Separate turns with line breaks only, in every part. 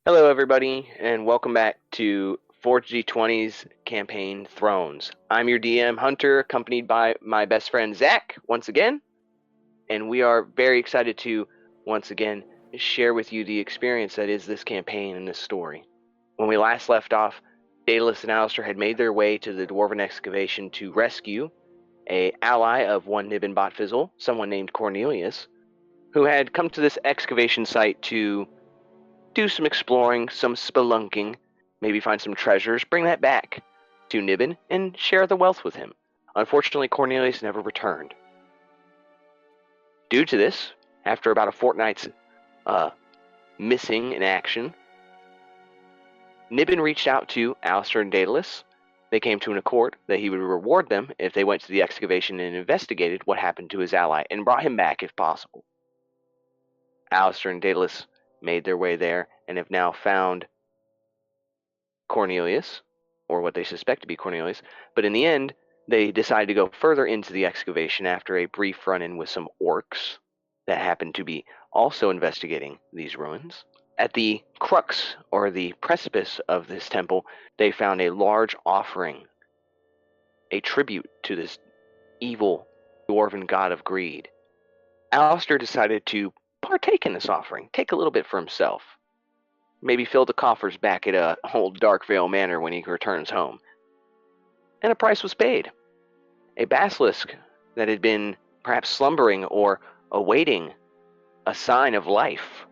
Hello, everybody, and welcome back to Forge D20's campaign Thrones. I'm your DM, Hunter, accompanied by my best friend Zach, once again, and we are very excited to, once again, share with you the experience that is this campaign and this story. When we last left off, Daedalus and Alistair had made their way to the Dwarven excavation to rescue an ally of one Nibbin Botfizzle, someone named Cornelius, who had come to this excavation site to do some exploring, some spelunking, maybe find some treasures, bring that back to Nibbin, and share the wealth with him. Unfortunately, Cornelius never returned. Due to this, after about a fortnight's missing in action, Nibbin reached out to Alistair and Daedalus. They came to an accord that he would reward them if they went to the excavation and investigated what happened to his ally, and brought him back if possible. Alistair and Daedalus made their way there and have now found Cornelius, or what they suspect to be Cornelius, but in the end, they decided to go further into the excavation after a brief run-in with some orcs that happened to be also investigating these ruins. At the crux, or the precipice of this temple, they found a large offering, a tribute to this evil dwarven god of greed. Alistair decided to partake in this offering, take a little bit for himself. Maybe fill the coffers back at old Darkvale Manor when he returns home. And a price was paid. A basilisk that had been perhaps slumbering or awaiting a sign of life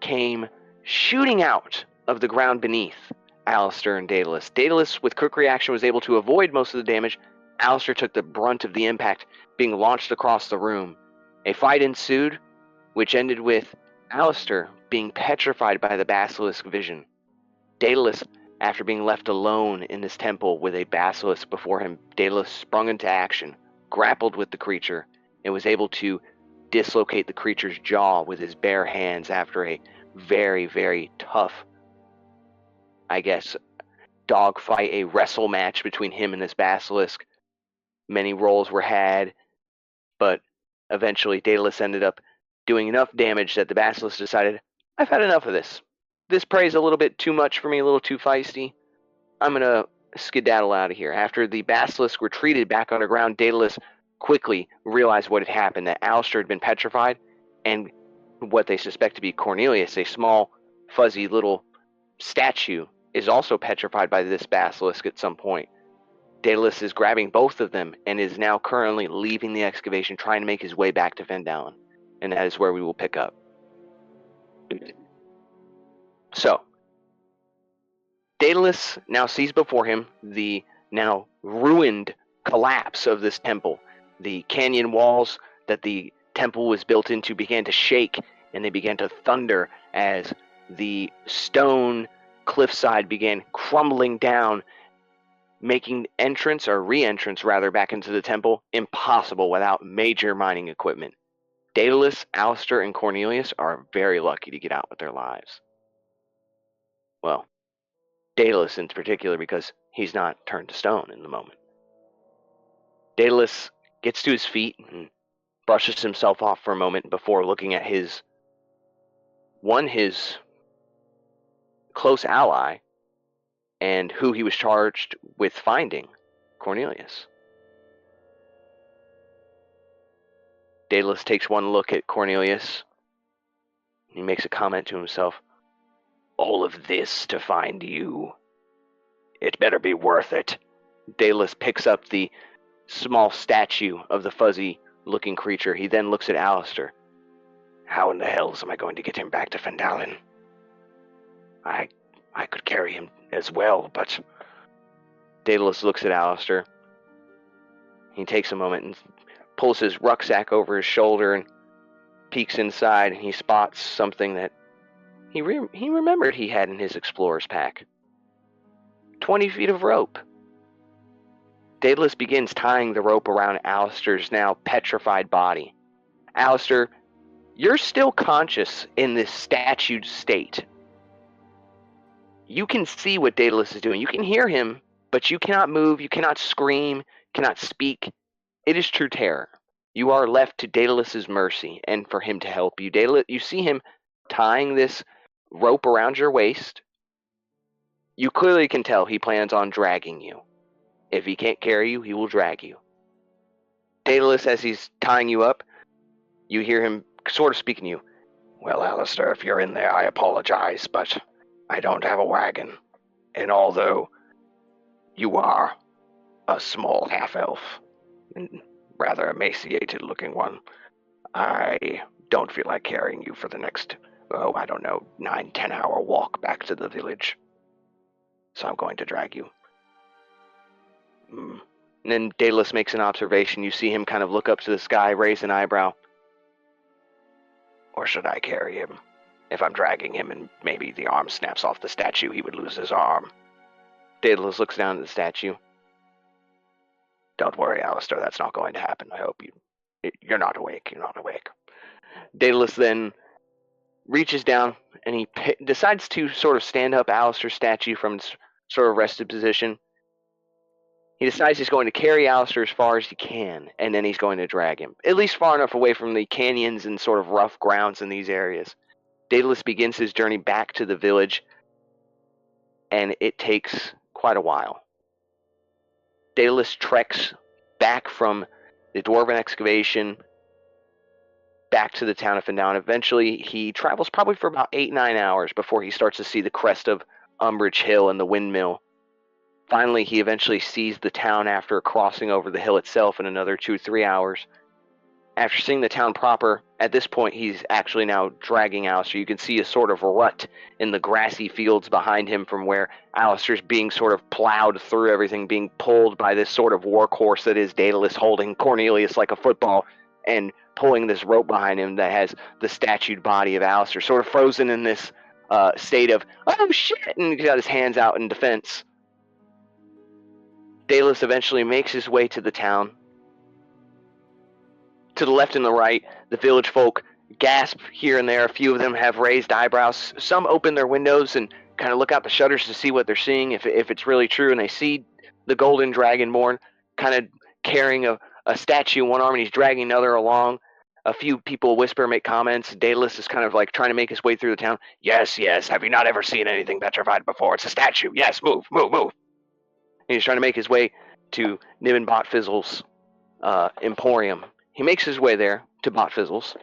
came shooting out of the ground beneath Alistair and Daedalus. Daedalus, with quick reaction, was able to avoid most of the damage. Alistair took the brunt of the impact, being launched across the room. A fight ensued, which ended with Alistair being petrified by the basilisk vision. Daedalus, after being left alone in this temple with a basilisk before him, Daedalus sprung into action, grappled with the creature, and was able to dislocate the creature's jaw with his bare hands after a very, very tough, dogfight, a wrestle match between him and this basilisk. Many rolls were had, but eventually, Daedalus ended up doing enough damage that the basilisk decided, I've had enough of this. This prey's a little bit too much for me, a little too feisty. I'm going to skedaddle out of here. After the basilisk retreated back underground, Daedalus quickly realized what had happened, that Alistair had been petrified, and what they suspect to be Cornelius, a small, fuzzy little statue, is also petrified by this basilisk at some point. Daedalus is grabbing both of them and is now currently leaving the excavation, trying to make his way back to Phandelin. And that is where we will pick up. So, Daedalus now sees before him the now ruined collapse of this temple. The canyon walls that the temple was built into began to shake, and they began to thunder as the stone cliffside began crumbling down, making entrance, or re-entrance rather, back into the temple impossible without major mining equipment. Daedalus, Alistair, and Cornelius are very lucky to get out with their lives. Well, Daedalus in particular, because he's not turned to stone in the moment. Daedalus gets to his feet and brushes himself off for a moment before looking at his close ally, and who he was charged with finding, Cornelius. Daedalus takes one look at Cornelius. He makes a comment to himself. All of this to find you. It better be worth it. Daedalus picks up the small statue of the fuzzy-looking creature. He then looks at Alistair. How in the hells am I going to get him back to Phandelin? I could carry him as well, but... Daedalus looks at Alistair. He takes a moment and pulls his rucksack over his shoulder and peeks inside, and he spots something that he remembered he had in his explorer's pack. 20 feet of rope. Daedalus begins tying the rope around Alistair's now petrified body. Alistair, you're still conscious in this statued state. You can see what Daedalus is doing. You can hear him, but you cannot move, you cannot scream, cannot speak. It is true terror. You are left to Daedalus's mercy and for him to help you. Daedalus, you see him tying this rope around your waist. You clearly can tell he plans on dragging you. If he can't carry you, he will drag you. Daedalus, as he's tying you up, you hear him sort of speaking to you. Well, Alistair, if you're in there, I apologize, but I don't have a wagon. And although you are a small half-elf, and rather emaciated-looking one, I don't feel like carrying you for the next, 9-10 hour walk back to the village. So I'm going to drag you. And then Daedalus makes an observation. You see him kind of look up to the sky, raise an eyebrow. Or should I carry him? If I'm dragging him and maybe the arm snaps off the statue, he would lose his arm. Daedalus looks down at the statue. Don't worry, Alistair, that's not going to happen. I hope you're not awake. You're not awake. Daedalus then reaches down and he decides to sort of stand up Alistair's statue from its sort of rested position. He decides he's going to carry Alistair as far as he can, and then he's going to drag him, at least far enough away from the canyons and sort of rough grounds in these areas. Daedalus begins his journey back to the village, and it takes quite a while. Daedalus treks back from the dwarven excavation back to the town of Phandelin. Eventually, he travels probably for about 8-9 hours before he starts to see the crest of Umbridge Hill and the windmill. Finally, he eventually sees the town after crossing over the hill itself in another 2-3 hours. After seeing the town proper, at this point he's actually now dragging Alistair. You can see a sort of rut in the grassy fields behind him from where Alistair's being sort of plowed through everything, being pulled by this sort of workhorse that is Daedalus holding Cornelius like a football and pulling this rope behind him that has the statued body of Alistair, sort of frozen in this state of, oh shit, and he's got his hands out in defense. Daedalus eventually makes his way to the town. To the left and the right, the village folk gasp here and there. A few of them have raised eyebrows. Some open their windows and kind of look out the shutters to see what they're seeing, if it's really true, and they see the golden dragonborn kind of carrying a statue in one arm, and he's dragging another along. A few people whisper, make comments. Daedalus is kind of like trying to make his way through the town. Yes, yes, have you not ever seen anything petrified before? It's a statue. Yes, move, move, move. And he's trying to make his way to Nib and Botfizzle's emporium. He makes his way there to Botfizzle's.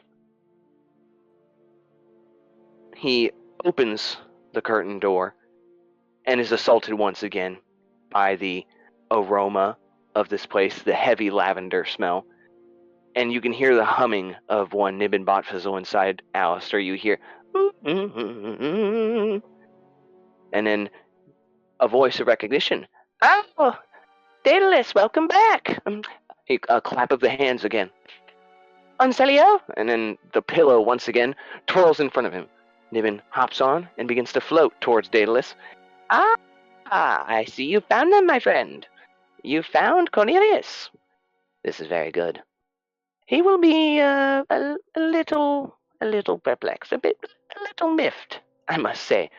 He opens the curtain door and is assaulted once again by the aroma of this place, the heavy lavender smell. And you can hear the humming of one Nib and Botfizzle inside Alistair. You hear, and then a voice of recognition. Oh, Daedalus, welcome back. A clap of the hands again. Uncelio? And then the pillow once again twirls in front of him. Nibbin hops on and begins to float towards Daedalus. Ah, I see you found them, my friend. You found Cornelius. This is very good. He will be a little perplexed, a little miffed, I must say.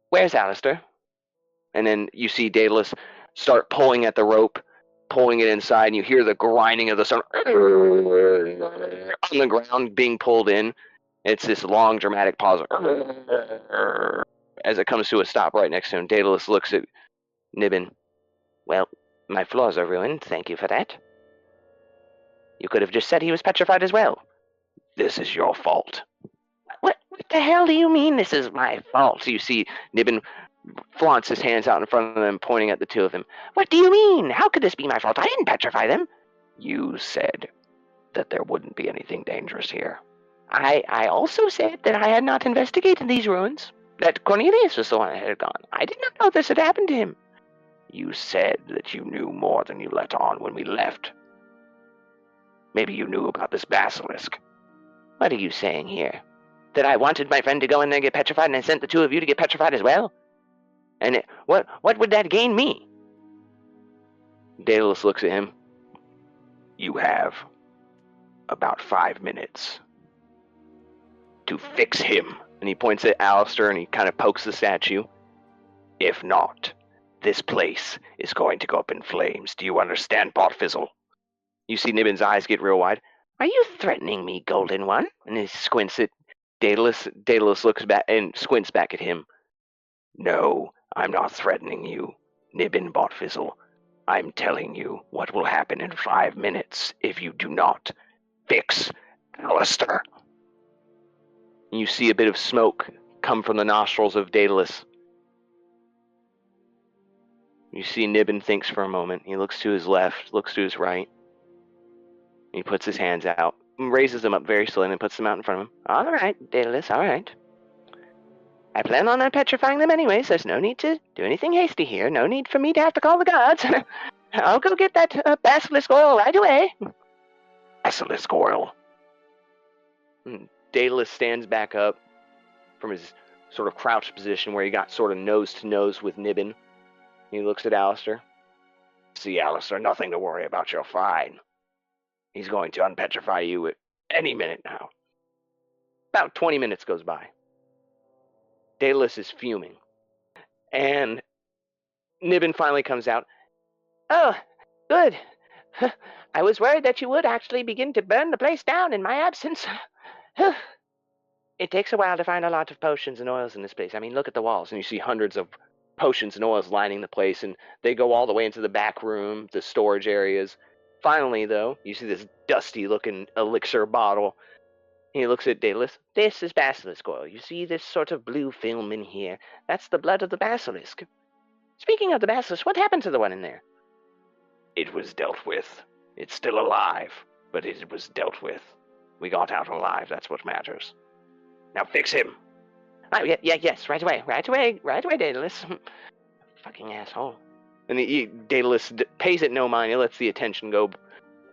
Where's Alistair? And then you see Daedalus start pulling at the rope, pulling it inside, and you hear the grinding of the stone on the ground being pulled in. It's this long, dramatic pause as it comes to a stop right next to him. Daedalus looks at Nibbin. Well, my floors are ruined. Thank you for that. You could have just said he was petrified as well. This is your fault. What the hell do you mean this is my fault? You see Nibbin flaunts his hands out in front of them, pointing at the two of them. What do you mean? How could this be my fault? I didn't petrify them. You said that there wouldn't be anything dangerous here. I also said that I had not investigated these ruins, that Cornelius was the one that had gone. I did not know this had happened to him. You said that you knew more than you let on when we left. Maybe you knew about this basilisk. What are you saying here? That I wanted my friend to go in there and get petrified, and I sent the two of you to get petrified as well? And what would that gain me? Daedalus looks at him. You have about 5 minutes to fix him. And he points at Alistair and he kind of pokes the statue. If not, this place is going to go up in flames. Do you understand, Botfizzle? You see Nibbin's eyes get real wide. Are you threatening me, Golden One? And he squints at Daedalus. Daedalus looks back and squints back at him. No, I'm not threatening you, Nibbin Botfizzle. I'm telling you what will happen in 5 minutes if you do not fix Alistair. You see a bit of smoke come from the nostrils of Daedalus. You see Nibbin thinks for a moment. He looks to his left, looks to his right. He puts his hands out, raises them up very slowly, and puts them out in front of him. All right, Daedalus, all right. I plan on unpetrifying them anyways. There's no need to do anything hasty here. No need for me to have to call the gods. I'll go get that basilisk oil right away. Basilisk oil. Daedalus stands back up from his sort of crouched position where he got sort of nose to nose with Nibbin. He looks at Alistair. See, Alistair, nothing to worry about. You're fine. He's going to unpetrify you at any minute now. About 20 minutes goes by. Daedalus is fuming. And Nibbin finally comes out. Oh, good. I was worried that you would actually begin to burn the place down in my absence. It takes a while to find a lot of potions and oils in this place. I mean, look at the walls, and you see hundreds of potions and oils lining the place, and they go all the way into the back room, the storage areas. Finally, though, you see this dusty-looking elixir bottle. He looks at Daedalus. This is basilisk oil. You see this sort of blue film in here? That's the blood of the basilisk. Speaking of the basilisk, what happened to the one in there? It was dealt with. It's still alive, but it was dealt with. We got out alive. That's what matters. Now fix him. Oh, yes, right away, Daedalus. Fucking asshole. And Daedalus pays it no mind. He lets the attention go,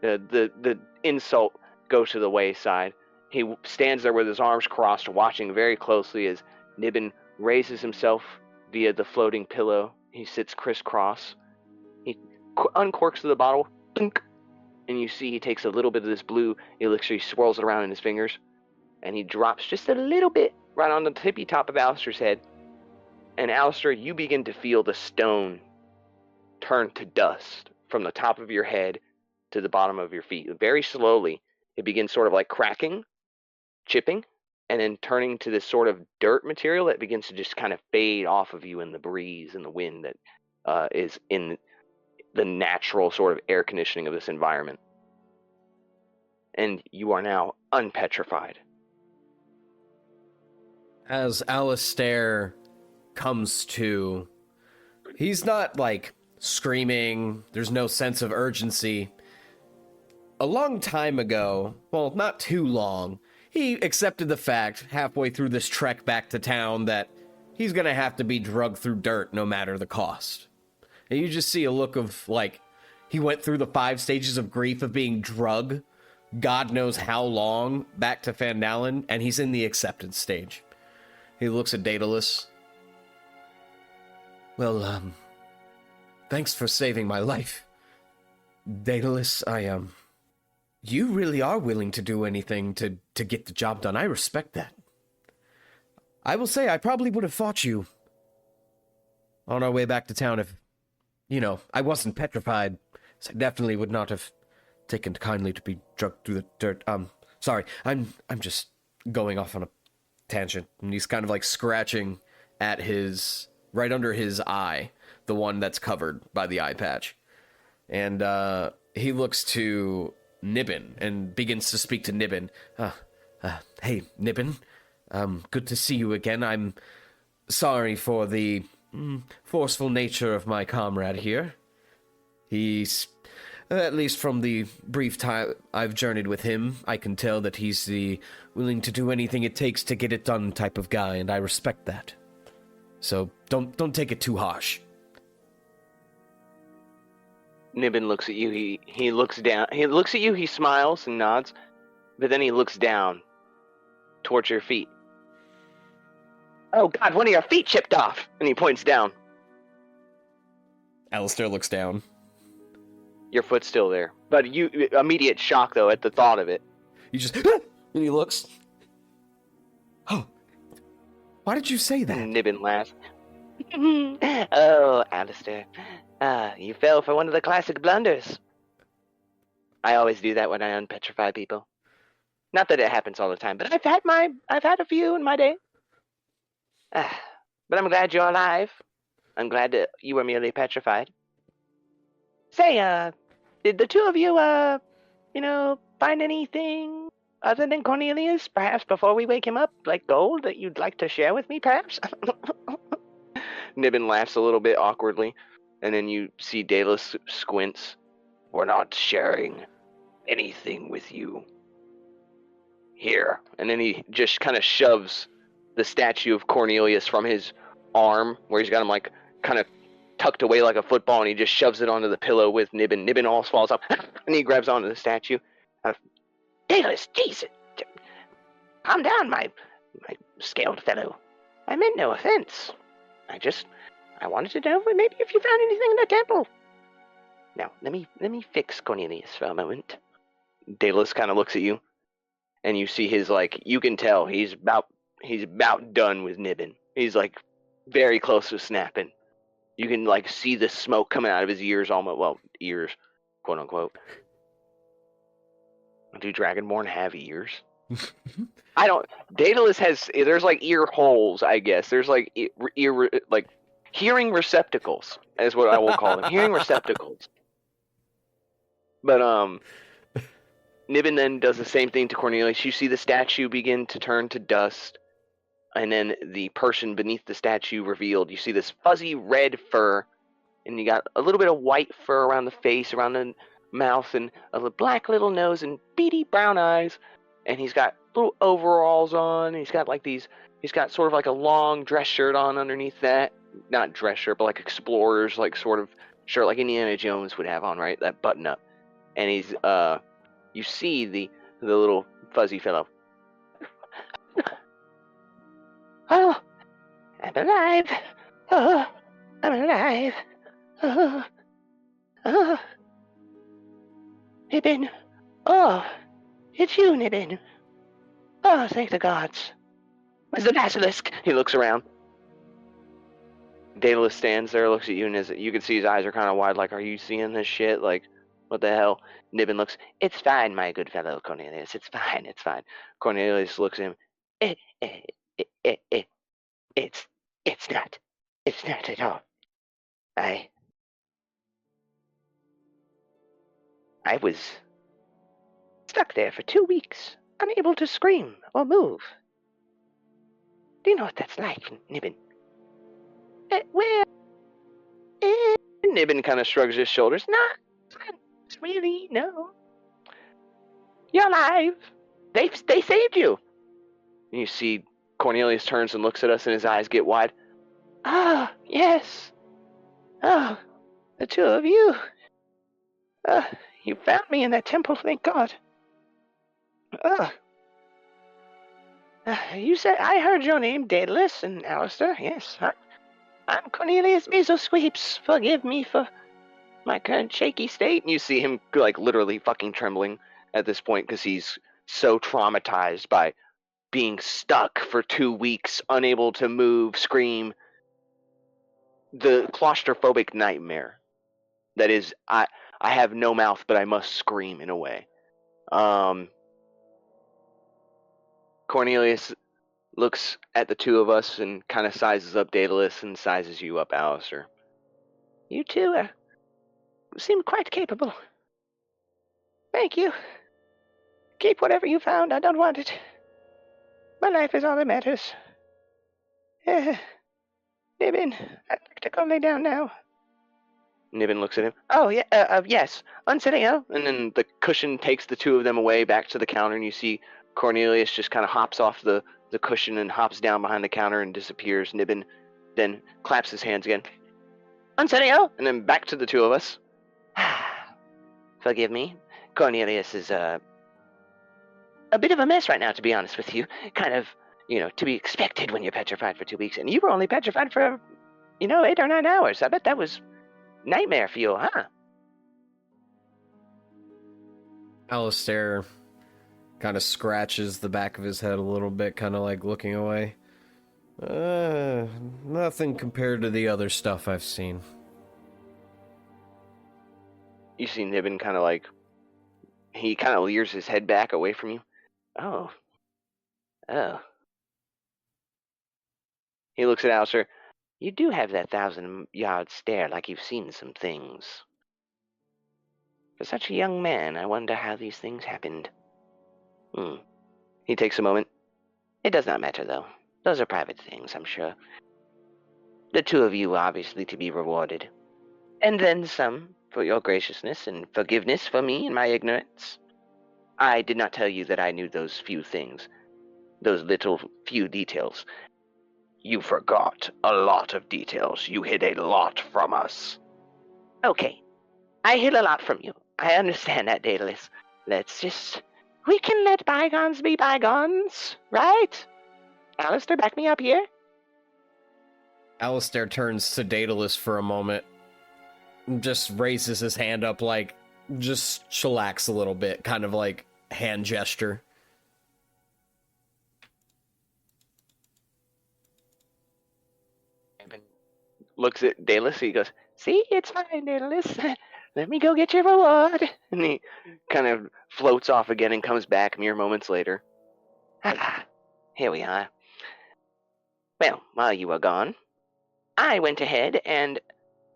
the insult go to the wayside. He stands there with his arms crossed, watching very closely as Nibbin raises himself via the floating pillow. He sits crisscross. He uncorks the bottle, and you see he takes a little bit of this blue elixir, he swirls it around in his fingers, and he drops just a little bit right on the tippy top of Alistair's head. And Alistair, you begin to feel the stone turn to dust from the top of your head to the bottom of your feet. Very slowly, it begins sort of like cracking, chipping, and then turning to this sort of dirt material that begins to just kind of fade off of you in the breeze and the wind that is in the natural sort of air conditioning of this environment. And you are now unpetrified.
As Alistair comes to, he's not like screaming, there's no sense of urgency. A long time ago, well, not too long, he accepted the fact, halfway through this trek back to town, that he's gonna have to be drugged through dirt no matter the cost. And you just see a look of, like, he went through the 5 stages of grief of being drugged, God knows how long, back to Phandelin, and he's in the acceptance stage. He looks at Daedalus. Well, thanks for saving my life. Daedalus, you really are willing to do anything to get the job done. I respect that. I will say I probably would have fought you on our way back to town if, I wasn't petrified. So I definitely would not have taken kindly to be drugged through the dirt. Sorry, I'm just going off on a tangent. And he's kind of like scratching at right under his eye, the one that's covered by the eye patch. And he looks to Nibbin and begins to speak to Nibbin. Hey, Nibbin, good to see you again. I'm sorry for the forceful nature of my comrade here. He's, at least from the brief time I've journeyed with him, I can tell that he's the willing to do anything it takes to get it done type of guy, and I respect that. So don't take it too harsh.
Nibbin looks at you. He looks down. He looks at you. He smiles and nods, but then he looks down towards your feet. Oh God, one of your feet chipped off, and he points down.
Alistair looks down.
Your foot's still there, but you immediate shock though at the thought of it.
You just and he looks. Oh, why did you say that?
Nibbin laughs. Oh, Alistair, you fell for one of the classic blunders. I always do that when I unpetrify people. Not that it happens all the time, but I've had a few in my day. But I'm glad you're alive. I'm glad that you were merely petrified. Say, did the two of you, find anything other than Cornelius, perhaps before we wake him up, like gold that you'd like to share with me, perhaps? Nibbin laughs a little bit awkwardly, and then you see Daedalus squints. We're not sharing anything with you. Here. And then he just kind of shoves the statue of Cornelius from his arm, where he's got him, like, kind of tucked away like a football, and he just shoves it onto the pillow with Nibbin. Nibbin almost falls off, and he grabs onto the statue. Daedalus, Jesus! Calm down, my scaled fellow. I meant no offense. I wanted to know maybe if you found anything in the temple. Now, let me fix Cornelius for a moment. Daedalus kind of looks at you, and you see his, like, you can tell he's about done with Nibbin. He's, like, very close to snapping. You can, like, see the smoke coming out of his ears almost. Well, ears, quote unquote. Do Dragonborn have ears? I don't. Daedalus has. There's like ear holes, I guess. There's like ear like hearing receptacles, is what I will call them. Hearing receptacles. But Nibbin then does the same thing to Cornelius. You see the statue begin to turn to dust, and then the person beneath the statue revealed. You see this fuzzy red fur, and you got a little bit of white fur around the face, around the mouth, and a black little nose and beady brown eyes. And he's got little overalls on. He's got sort of like a long dress shirt on underneath that. Not dress shirt, but like explorer's like sort of shirt like Indiana Jones would have on, right? That button up. And he's you see the little fuzzy fellow. Oh, I'm alive. Oh, I'm alive. Oh. Nibbin. Oh, it's you, Nibbin. Oh, thank the gods. Where's the basilisk? He looks around. Daedalus stands there, looks at you, and you can see his eyes are kind of wide, like, are you seeing this shit? Like, what the hell? Nibbin looks, it's fine, my good fellow Cornelius. It's fine, it's fine. Cornelius looks at him. It's not at all. I was stuck there for 2 weeks, unable to scream or move. Do you know what that's like, Nibbin? Nibbin kind of shrugs his shoulders. Not really, no. You're alive. They saved you. And you see Cornelius turns and looks at us, and his eyes get wide. Ah, yes. Oh, the two of you. You found me in that temple, thank God. You said, I heard your name, Daedalus and Alistair. Yes, I'm Cornelius Mesosweeps. Forgive me for my current shaky state. And you see him, like, literally fucking trembling at this point because he's so traumatized by being stuck for 2 weeks, unable to move, scream. The claustrophobic nightmare that is, I have no mouth, but I must scream in a way. Cornelius looks at the two of us and kind of sizes up Daedalus and sizes you up, Alistair. You two seem quite capable. Thank you. Keep whatever you found. I don't want it. My life is all that matters. Nibbin, I'd like to go lay down now. Nibbin looks at him. Oh, yeah, yes. Unsetting. And then the cushion takes the two of them away back to the counter, and you see Cornelius just kind of hops off the cushion and hops down behind the counter and disappears. Nibbin then claps his hands again. Unsetting. And then back to the two of us. Forgive me. Cornelius is a bit of a mess right now, to be honest with you. Kind of, to be expected when you're petrified for 2 weeks. And you were only petrified for, 8 or 9 hours. I bet that was nightmare for you, huh?
Alistair kind of scratches the back of his head a little bit, kind of like looking away. Nothing compared to the other stuff I've seen. You see Nibbin kind of like, he kind of leers his head back away from you.
Oh, oh. He looks at Alistair. You do have that 1,000-yard stare like you've seen some things. For such a young man, I wonder how these things happened. Hmm. He takes a moment. It does not matter, though. Those are private things, I'm sure. The two of you are obviously to be rewarded. And then some, for your graciousness and forgiveness for me and my ignorance. I did not tell you that I knew those few things, those little few details. You forgot a lot of details. You hid a lot from us. Okay, I hid a lot from you. I understand that, Daedalus. We can let bygones be bygones, right? Alistair, back me up here.
Alistair turns to Daedalus for a moment, just raises his hand up, like, just chillax a little bit, kind of like hand gesture.
Looks at Daedalus, he goes, see, it's fine, Daedalus. Let me go get your reward. And he kind of floats off again and comes back mere moments later. Ah, here we are. Well, while you were gone, I went ahead and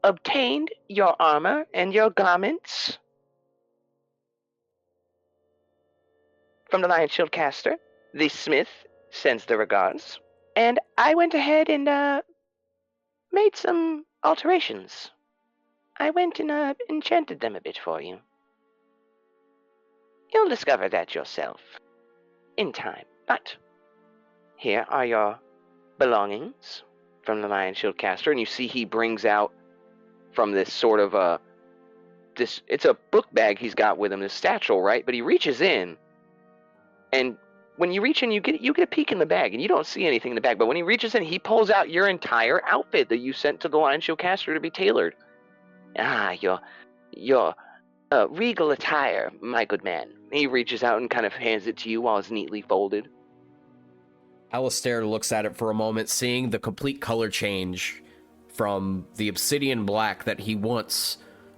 obtained your armor and your garments from the Lion Shield caster. The smith sends the regards. And I went ahead and made some alterations. I went and enchanted them a bit for you. You'll discover that yourself in time. But here are your belongings from the Lion Shield caster, and you see he brings out from this sort of it's a book bag he's got with him, this satchel, right? But he reaches in, and when you reach in, you get a peek in the bag, and you don't see anything in the bag. But when he reaches in, he pulls out your entire outfit that you sent to the Lion Shield caster to be tailored. Ah, your regal attire, my good man. He reaches out and kind of hands it to you while it's neatly folded.
Alistair looks at it for a moment, seeing the complete color change from the obsidian black that he once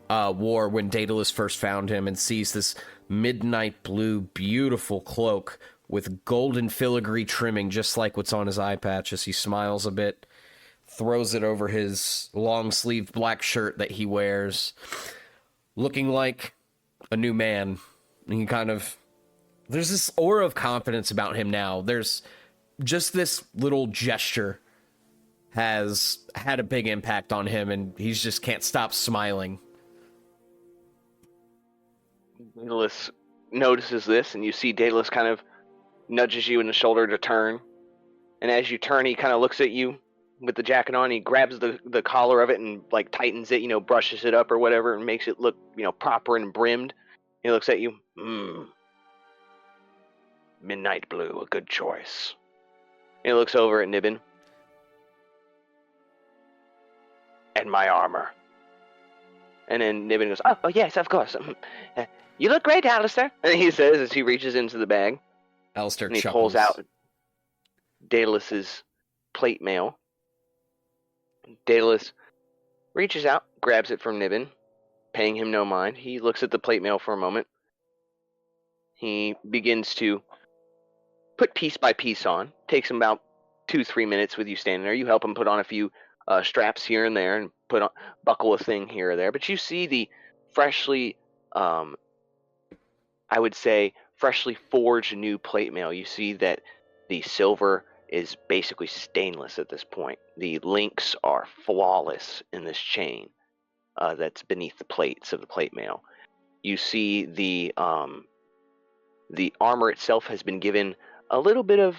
wore when Daedalus first found him, and sees this midnight blue, beautiful cloak with golden filigree trimming, just like what's on his eye patch, as he smiles a bit, throws it over his long-sleeved black shirt that he wears, looking like a new man. And he kind of... There's this aura of confidence about him now. There's just this little gesture has had a big impact on him, and he just can't stop smiling.
Daedalus notices this, and you see Daedalus kind of nudges you in the shoulder to turn. And as you turn, he kind of looks at you with the jacket on. He grabs the collar of it and like tightens it, brushes it up or whatever, and makes it look, proper and brimmed. He looks at you. Midnight blue, a good choice. He looks over at Nibbin. And my armor. And then Nibbin goes, oh yes, of course. You look great, Alistair. And he says as he reaches into the bag.
Alistair
and he
chuckles.
pulls out Daedalus's plate mail. Daedalus reaches out, grabs it from Nibbin, paying him no mind. He looks at the plate mail for a moment. He begins to put piece by piece on. Takes him about 2-3 minutes with you standing there. You help him put on a few straps here and there and buckle a thing here or there. But you see the freshly, I would say, freshly forged new plate mail. You see that the silver is basically stainless at this point. The links are flawless in this chain that's beneath the plates of the plate mail. You see the armor itself has been given a little bit of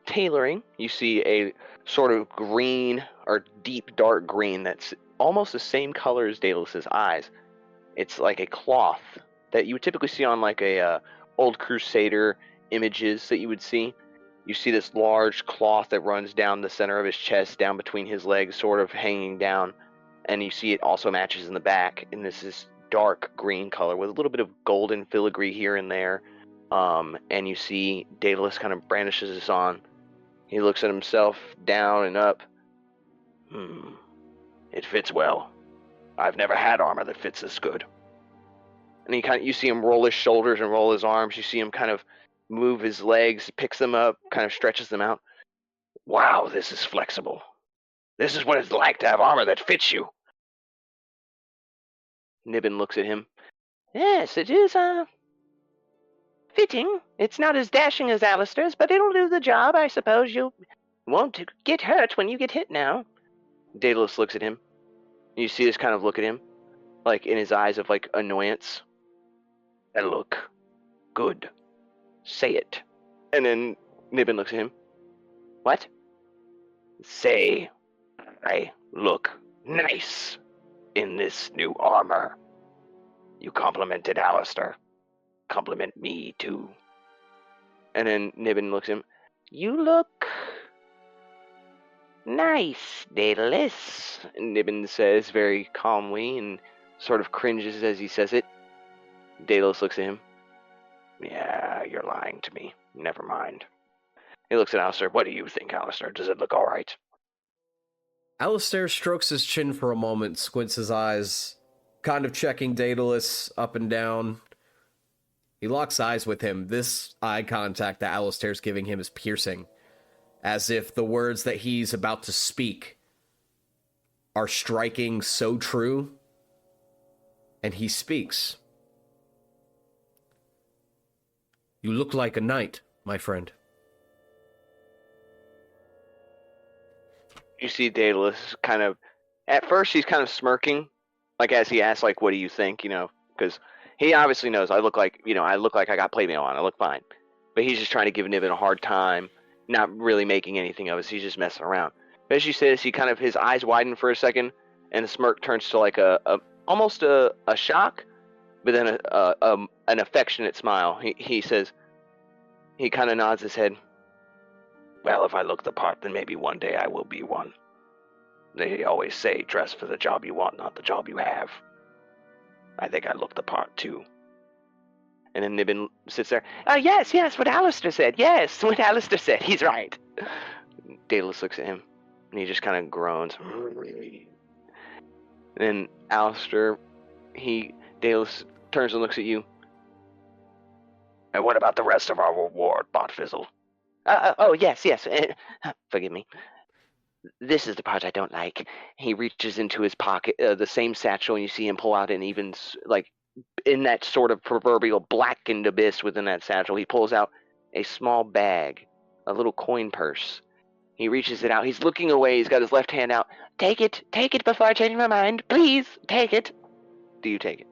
tailoring. You see a sort of green or deep dark green that's almost the same color as Daedalus's eyes. It's like a cloth that you would typically see on like a old Crusader images that you would see. You see this large cloth that runs down the center of his chest, down between his legs, sort of hanging down, and you see it also matches in the back, and this is dark green color with a little bit of golden filigree here and there. And you see Daedalus kind of brandishes this on. He looks at himself down and up. It fits well. I've never had armor that fits this good. And you see him roll his shoulders and roll his arms. You see him kind of move his legs, picks them up, kind of stretches them out. Wow, this is flexible. This is what it's like to have armor that fits you. Nibbin looks at him. Yes, it is, fitting. It's not as dashing as Alistair's, but it'll do the job, I suppose. You won't get hurt when you get hit now. Daedalus looks at him. You see this kind of look at him, like in his eyes of like annoyance. And look good. Say it. And then Nibbin looks at him. What? Say, I look nice in this new armor. You complimented Alistair. Compliment me, too. And then Nibbin looks at him. You look nice, Daedalus, Nibbin says very calmly and sort of cringes as he says it. Daedalus looks at him. Yeah, you're lying to me. Never mind. He looks at Alistair. What do you think, Alistair? Does it look all right?
Alistair strokes his chin for a moment, squints his eyes, kind of checking Daedalus up and down. He locks eyes with him. This eye contact that Alistair's giving him is piercing, as if the words that he's about to speak are striking so true. And he speaks. You look like a knight, my friend.
You see Daedalus kind of, at first he's kind of smirking, like as he asks, like, what do you think, because he obviously knows I look like I got playmail on, I look fine. But he's just trying to give Nibbin a hard time, not really making anything of it, so he's just messing around. But as you say this, his eyes widen for a second, and the smirk turns to like almost a shock, but then an affectionate smile. He says, he kind of nods his head. Well, if I look the part, then maybe one day I will be one. They always say, dress for the job you want, not the job you have. I think I look the part, too. And then Nibbin sits there. Yes, what Alistair said. Yes, what Alistair said. He's right. Daedalus looks at him, and he just kind of groans. And then Daedalus turns and looks at you. And what about the rest of our reward, Botfizzle? Yes. Forgive me. This is the part I don't like. He reaches into his pocket, the same satchel, and you see him pull out an even, like, in that sort of proverbial blackened abyss within that satchel, he pulls out a small bag, a little coin purse. He reaches it out. He's looking away. He's got his left hand out. Take it before I change my mind. Please, take it. Do you take it?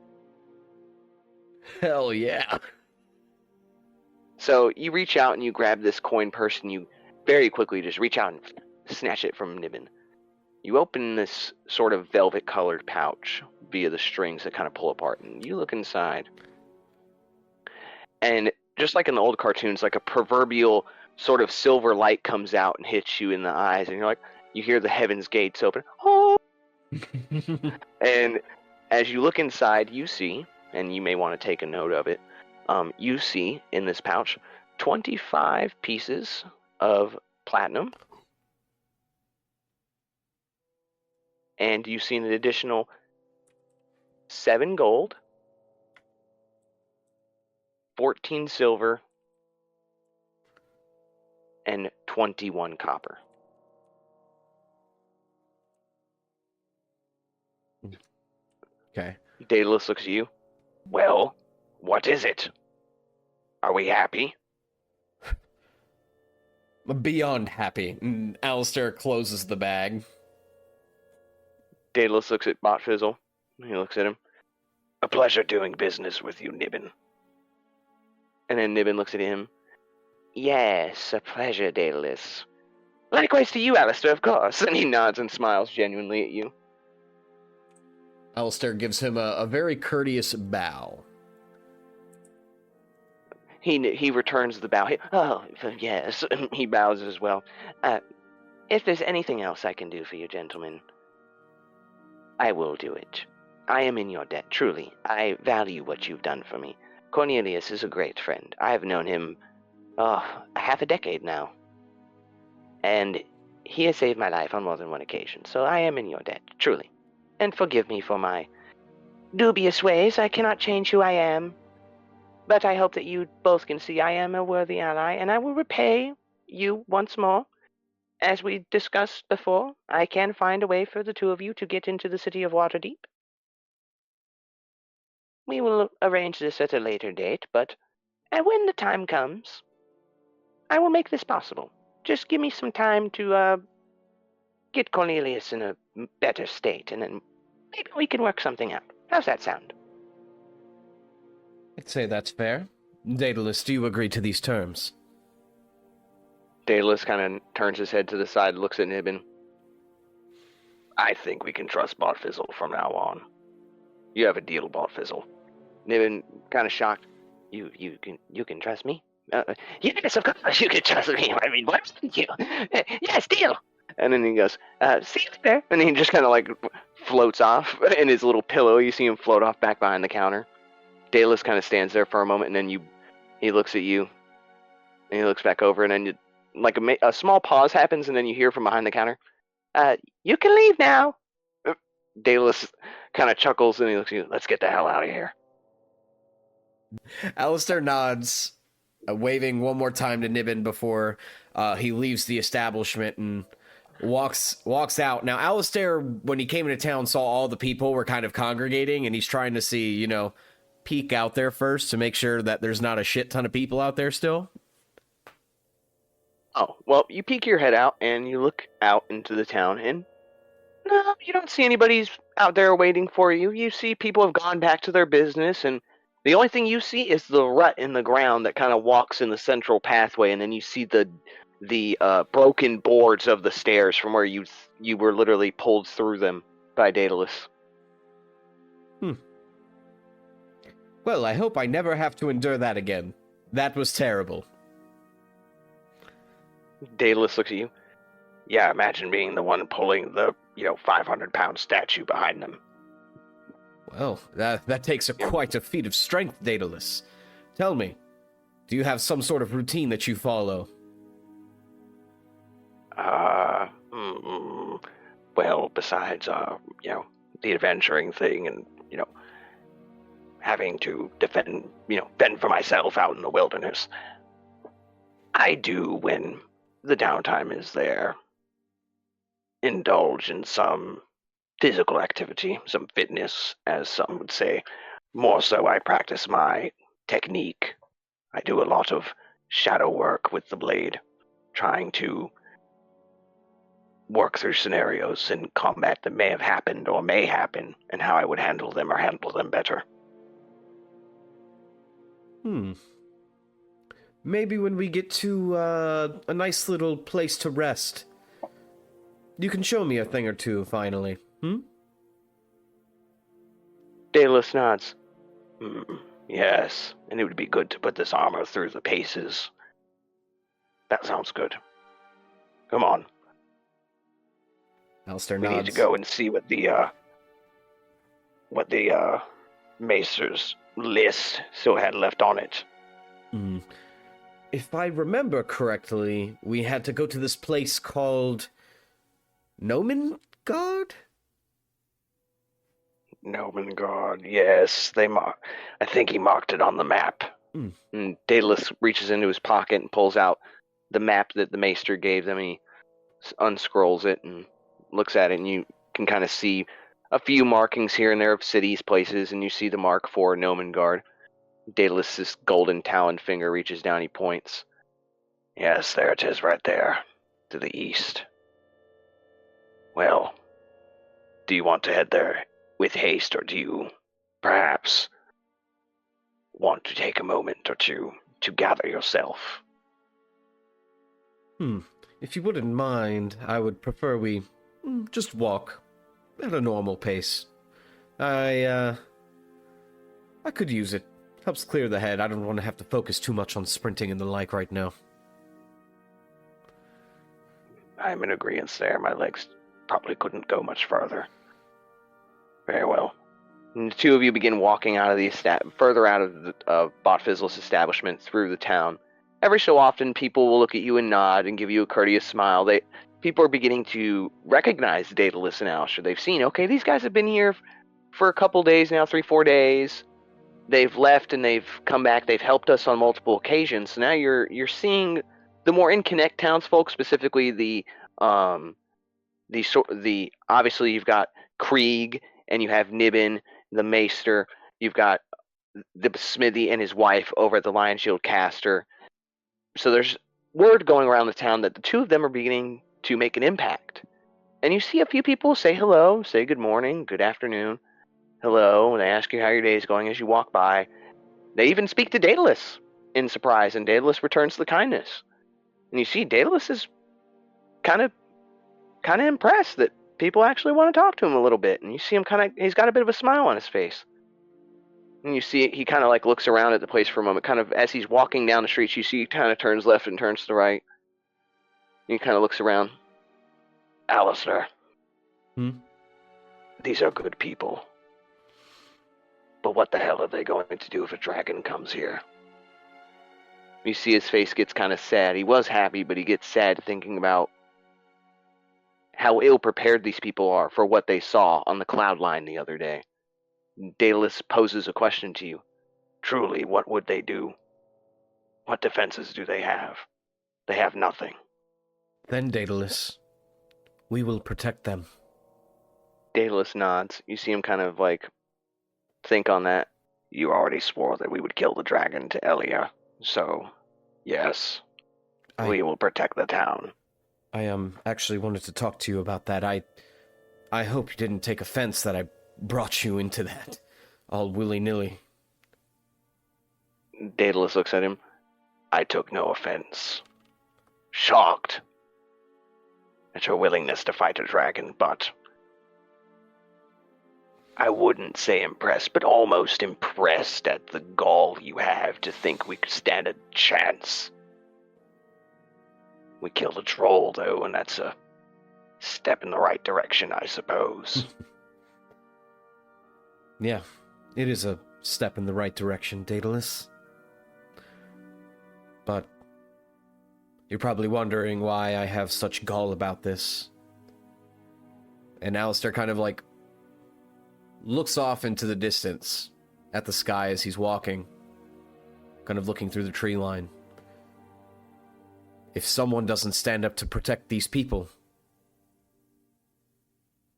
Hell yeah.
So you reach out and you grab this coin purse and you very quickly just reach out and snatch it from Nibbin. You open this sort of velvet-colored pouch via the strings that kind of pull apart, and you look inside. And just like in the old cartoons, like a proverbial sort of silver light comes out and hits you in the eyes, and you're like, you hear the heavens gates open. Oh! And as you look inside, you see, and you may want to take a note of it, you see in this pouch 25 pieces of platinum, and you see an additional 7 gold, 14 silver, and 21 copper.
Okay.
Daedalus looks at you. Well, what is it? Are we happy?
Beyond happy. And Alistair closes the bag.
Daedalus looks at Botfizzle. He looks at him. A pleasure doing business with you, Nibbin. And then Nibbin looks at him. Yes, a pleasure, Daedalus. Likewise to you, Alistair, of course. And he nods and smiles genuinely at you.
Alistair gives him a very courteous bow.
He returns the bow. Yes, he bows as well. If there's anything else I can do for you, gentlemen, I will do it. I am in your debt, truly. I value what you've done for me. Cornelius is a great friend. I have known him, half a decade now. And he has saved my life on more than one occasion, so I am in your debt, truly. And forgive me for my dubious ways. I cannot change who I am. But I hope that you both can see I am a worthy ally, and I will repay you once more. As we discussed before, I can find a way for the two of you to get into the city of Waterdeep. We will arrange this at a later date, but when the time comes, I will make this possible. Just give me some time to get Cornelius in a better state, and then maybe we can work something out. How's that sound?
I'd say that's fair. Daedalus, do you agree to these terms?
Daedalus kind of turns his head to the side, looks at Nibbin. I think we can trust Bartfizzle from now on. You have a deal, Bartfizzle. Nibbin, kind of shocked. You can trust me? Yes, of course you can trust me. I mean, what? Thank you. Yes, deal. And then he goes, see you there. And he just kind of like floats off in his little pillow. You see him float off back behind the counter. Daedalus kind of stands there for a moment, and then he looks at you, and he looks back over, and then like a small pause happens, and then you hear from behind the counter, you can leave now. Daedalus kind of chuckles, and he looks at you, let's get the hell out of here.
Alistair nods, waving one more time to Nibbin before he leaves the establishment and walks out. Now, Alistair, when he came into town, saw all the people were kind of congregating, and he's trying to see, peek out there first to make sure that there's not a shit ton of people out there still.
Oh, well, you peek your head out, and you look out into the town, and no, you don't see anybody's out there waiting for you. You see people have gone back to their business, and the only thing you see is the rut in the ground that kind of walks in the central pathway, and then you see the broken boards of the stairs from where you were literally pulled through them by Daedalus.
Well, I hope I never have to endure that again. That was terrible.
Daedalus looks at you. Yeah, imagine being the one pulling the 500-pound statue behind them.
Well, that takes quite a feat of strength, Daedalus. Tell me, do you have some sort of routine that you follow?
Well, besides, the adventuring thing and, having to fend for myself out in the wilderness, I do, when the downtime is there, indulge in some physical activity, some fitness, as some would say. More so, I practice my technique. I do a lot of shadow work with the blade, trying to work through scenarios in combat that may have happened or may happen, and how I would handle them or handle them better.
Maybe when we get to a nice little place to rest, you can show me a thing or two, finally.
Daedalus nods. Yes, and it would be good to put this armor through the paces. That sounds good. Come on.
Alistair
We
nods.
need to go and see what the Maester's list still had left on it.
If I remember correctly, we had to go to this place called Nomengard?
Nomengard, yes. I think he marked it on the map. And Daedalus reaches into his pocket and pulls out the map that the Maester gave them. He unscrolls it and looks at it, and you can kind of see a few markings here and there of cities, places, and you see the mark for Nomengard. Daedalus' golden talon finger reaches down, he points. Yes, there it is right there, to the east. Well, do you want to head there with haste, or do you perhaps want to take a moment or two to gather yourself?
If you wouldn't mind, I would prefer we just walk at a normal pace. I could use it. Helps clear the head. I don't want to have to focus too much on sprinting and the like right now.
I'm in agreement there. My legs probably couldn't go much further. Very well. And the two of you begin walking out of further out of Botfizzle's establishment through the town. Every so often, people will look at you and nod and give you a courteous smile. People are beginning to recognize Daedalus and Alistair. They've seen, okay, these guys have been here for a couple days now, 3-4 days. they've left and they've come back. They've helped us on multiple occasions. So now you're seeing the more in Connect townsfolk, specifically the obviously you've got Krieg and you have Nibbin, the Maester. You've got the Smithy and his wife over at the Lion Shield Caster. So there's word going around the town that the two of them are beginning to make an impact. And you see a few people say hello, say good morning, good afternoon, hello, and they ask you how your day is going as you walk by. They even speak to Daedalus in surprise, and Daedalus returns the kindness. And you see Daedalus is kind of impressed that people actually want to talk to him a little bit. And you see him he's got a bit of a smile on his face. And you see he kind of like looks around at the place for a moment, kind of as he's walking down the streets. You see he kind of turns left and turns to the right. And he kind of looks around. Alistair. These are good people. But what the hell are they going to do if a dragon comes here? You see his face gets kind of sad. He was happy, but he gets sad thinking about how ill-prepared these people are for what they saw on the cloud line the other day. Daedalus poses a question to you. Truly, what would they do? What defenses do they have? They have nothing.
Then, Daedalus, we will protect them.
Daedalus nods. You see him kind of like think on that. You already swore that we would kill the dragon to Elia, so yes, we will protect the town.
I actually wanted to talk to you about that. I hope you didn't take offense that I brought you into that, all willy-nilly.
Daedalus looks at him. I took no offense. Shocked at your willingness to fight a dragon, but I wouldn't say impressed, but almost impressed at the gall you have to think we could stand a chance. We killed a troll, though, and that's a step in the right direction, I suppose.
Yeah, it is a step in the right direction, Daedalus. But you're probably wondering why I have such gall about this. And Alistair kind of like looks off into the distance at the sky as he's walking, kind of looking through the tree line. If someone doesn't stand up to protect these people,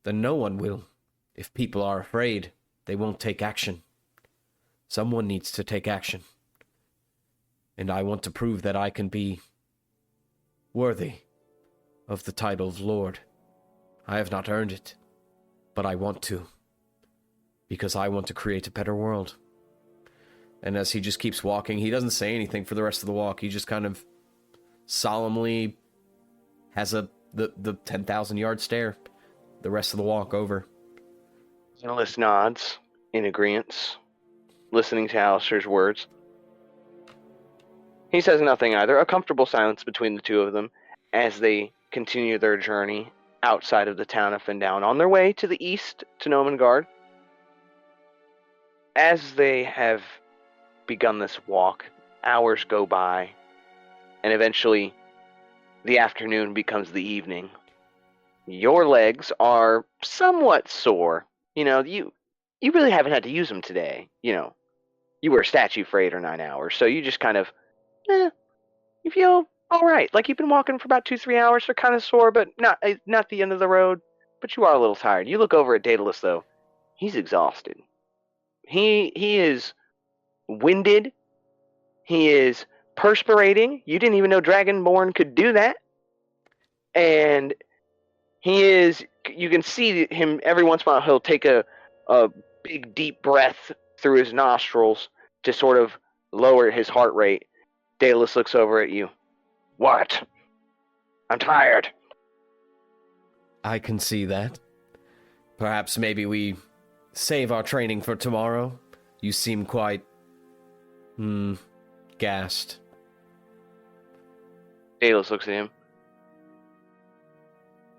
then no one will. If people are afraid, they won't take action. Someone needs to take action. And I want to prove that I can be worthy of the title of Lord. I have not earned it, but I want to. Because I want to create a better world. And as he just keeps walking, he doesn't say anything for the rest of the walk. He just kind of solemnly has the 10,000 yard stare the rest of the walk over.
Daedalus nods in agreement, listening to Alistair's words. He says nothing either. A comfortable silence between the two of them as they continue their journey outside of the town of Phandelin on their way to the east to Nomengard. As they have begun this walk, hours go by, and eventually the afternoon becomes the evening. Your legs are somewhat sore. You know, you really haven't had to use them today. You know, you were a statue for 8 or 9 hours, so you just kind of, you feel all right. Like you've been walking for about 2-3 hours. They're kind of sore, but not the end of the road. But you are a little tired. You look over at Daedalus, though. He's exhausted. He is winded. He is perspirating. You didn't even know Dragonborn could do that. And you can see him every once in a while, he'll take a big deep breath through his nostrils to sort of lower his heart rate. Daedalus looks over at you. What? I'm tired.
I can see that. Perhaps maybe we save our training for tomorrow. You seem quite gassed.
Daedalus looks at him.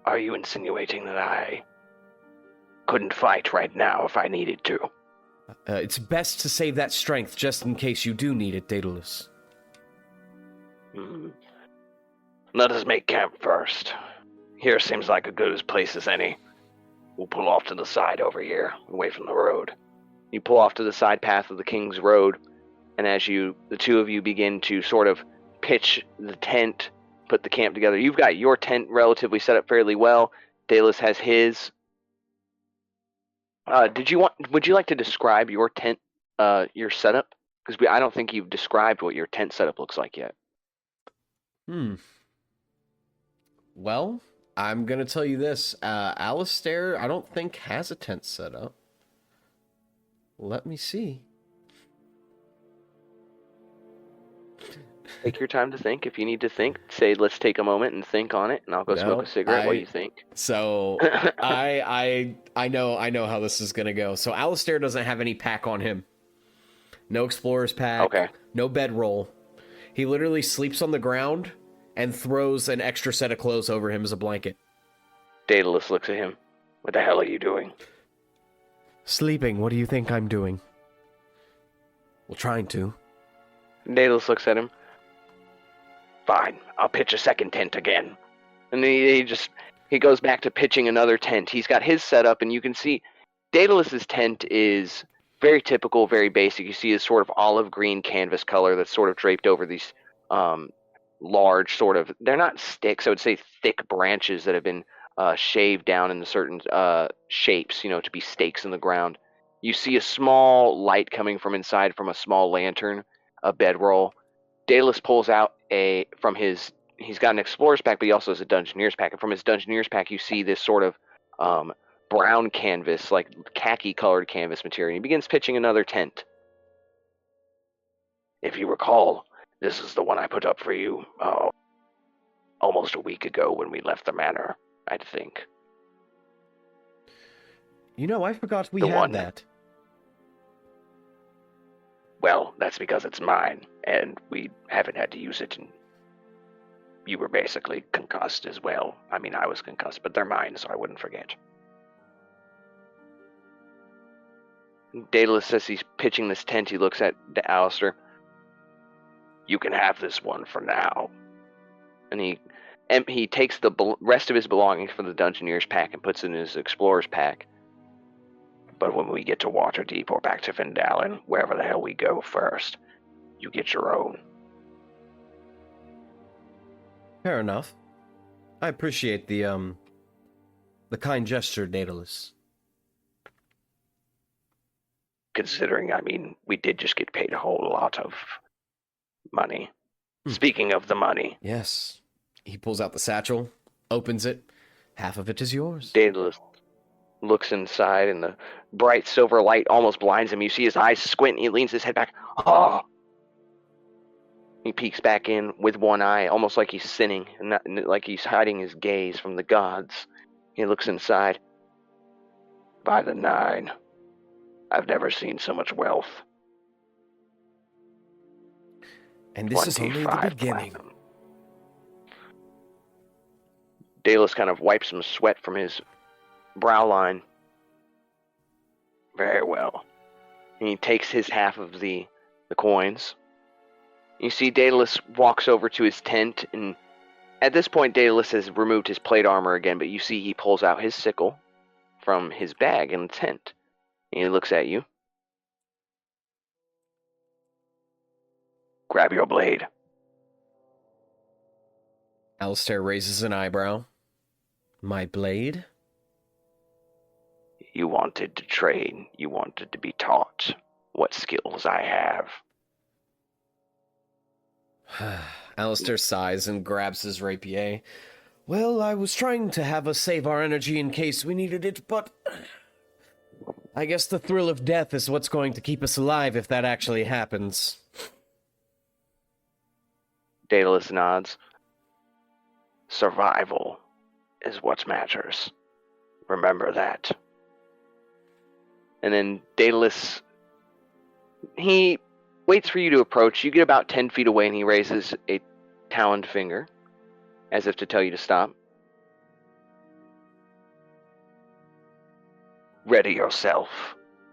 Are you insinuating that I couldn't fight right now if I needed to?
It's best to save that strength just in case you do need it, Daedalus.
Let us make camp first. Here seems like a good place as any. We'll pull off to the side over here, away from the road. You pull off to the side path of the King's Road, and as the two of you begin to sort of pitch the tent, put the camp together, you've got your tent relatively set up fairly well. Daedalus has his. Would you like to describe your tent, your setup? Because I don't think you've described what your tent setup looks like yet.
Well, I'm gonna tell you this. Alistair, I don't think has a tent set up. Let me see.
Take your time to think. If you need to think, say, let's take a moment and think on it, and I'll go smoke a cigarette while you think.
So, I know how this is gonna go. So, Alistair doesn't have any pack on him. No explorer's pack.
Okay.
No bedroll. He literally sleeps on the ground and throws an extra set of clothes over him as a blanket.
Daedalus looks at him. What the hell are you doing?
Sleeping. What do you think I'm doing? Well, trying to.
Daedalus looks at him. Fine, I'll pitch a second tent again. And he goes back to pitching another tent. He's got his set up, and you can see Daedalus's tent is very typical, very basic. You see this sort of olive green canvas color that's sort of draped over these large sort of, they're not sticks, I would say thick branches that have been shaved down into certain shapes, to be stakes in the ground. You see a small light coming from inside from a small lantern, a bedroll. Daedalus pulls out he's got an explorer's pack, but he also has a dungeoneer's pack. And from his dungeoneer's pack, you see this sort of brown canvas, like khaki-colored canvas material. He begins pitching another tent. If you recall, this is the one I put up for you almost a week ago when we left the manor, I think.
I forgot we had that.
Well, that's because it's mine, and we haven't had to use it, and you were basically concussed as well. I mean, I was concussed, but they're mine, so I wouldn't forget. Daedalus says he's pitching this tent. He looks at Alistair. You can have this one for now. And he takes the rest of his belongings from the Dungeoneer's pack and puts it in his Explorer's pack. But when we get to Waterdeep or back to Phandelin, wherever the hell we go first, you get your own.
Fair enough. I appreciate the kind gesture, Daedalus.
Considering, we did just get paid a whole lot of money. Speaking of the money.
Yes. He pulls out the satchel, opens it. Half of it is yours.
Daedalus looks inside, and the bright silver light almost blinds him. You see his eyes squint, and he leans his head back. Oh! He peeks back in with one eye, almost like he's sinning, and not, like he's hiding his gaze from the gods. He looks inside. By the 9, I've never seen so much wealth.
And this is only the beginning.
Platinum. Daedalus kind of wipes some sweat from his brow line. Very well. And he takes his half of the coins. You see Daedalus walks over to his tent, and at this point Daedalus has removed his plate armor again, but you see he pulls out his sickle from his bag in the tent. And he looks at you. Grab your blade.
Alistair raises an eyebrow. My blade?
You wanted to train. You wanted to be taught what skills I have.
Alistair sighs and grabs his rapier. Well, I was trying to have us save our energy in case we needed it, but I guess the thrill of death is what's going to keep us alive if that actually happens.
Daedalus nods. Survival is what matters. Remember that. And then Daedalus, he waits for you to approach. You get about 10 feet away, and he raises a taloned finger, as if to tell you to stop. Ready yourself.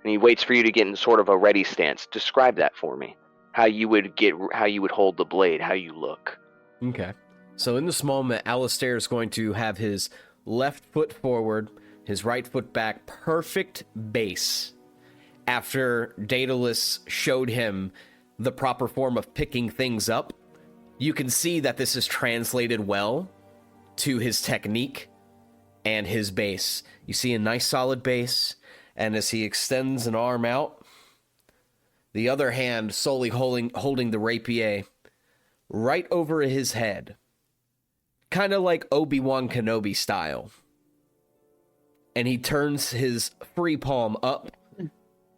And he waits for you to get in sort of a ready stance. Describe that for me. How you would hold the blade, how you look.
Okay. So in this moment, Alistair is going to have his left foot forward, his right foot back, perfect base. after Daedalus showed him the proper form of picking things up, you can see that this is translated well to his technique and his base. You see a nice solid base, and as he extends an arm out, the other hand solely holding the rapier right over his head, kind of like Obi-Wan Kenobi style. And he turns his free palm up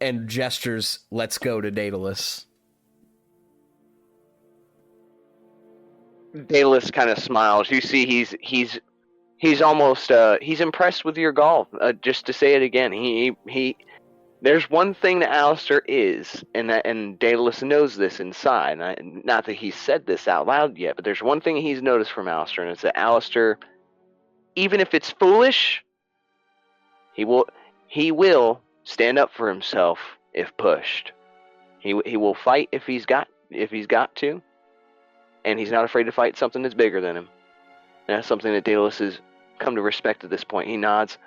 and gestures, "Let's go," to Daedalus.
Daedalus kind of smiles. You see, he's almost he's impressed with your golf. Just to say it again, he there's one thing that Alistair is, and Daedalus knows this inside. Not that he said this out loud yet, but there's one thing he's noticed from Alistair, and it's that Alistair, even if it's foolish, he will stand up for himself if pushed. He will fight if he's got to, and he's not afraid to fight something that's bigger than him. And that's something that Daedalus has come to respect at this point. He nods.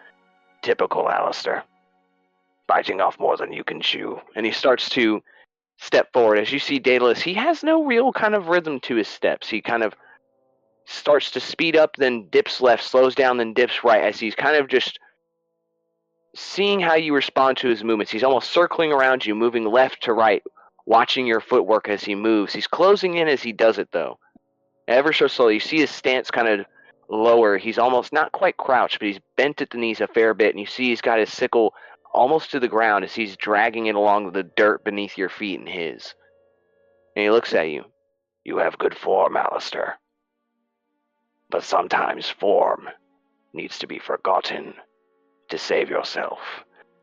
Typical Alistair. Biting off more than you can chew. And he starts to step forward. As you see Daedalus, he has no real kind of rhythm to his steps. He kind of starts to speed up, then dips left, slows down, then dips right, as he's kind of just seeing how you respond to his movements. He's almost circling around you, moving left to right, watching your footwork as he moves. He's closing in as he does it, though. Ever so slowly. You see his stance kind of lower. He's almost not quite crouched, but he's bent at the knees a fair bit, and you see he's got his sickle almost to the ground as he's dragging it along the dirt beneath your feet and his. And he looks at you. You have good form, Alistair. But sometimes form needs to be forgotten to save yourself.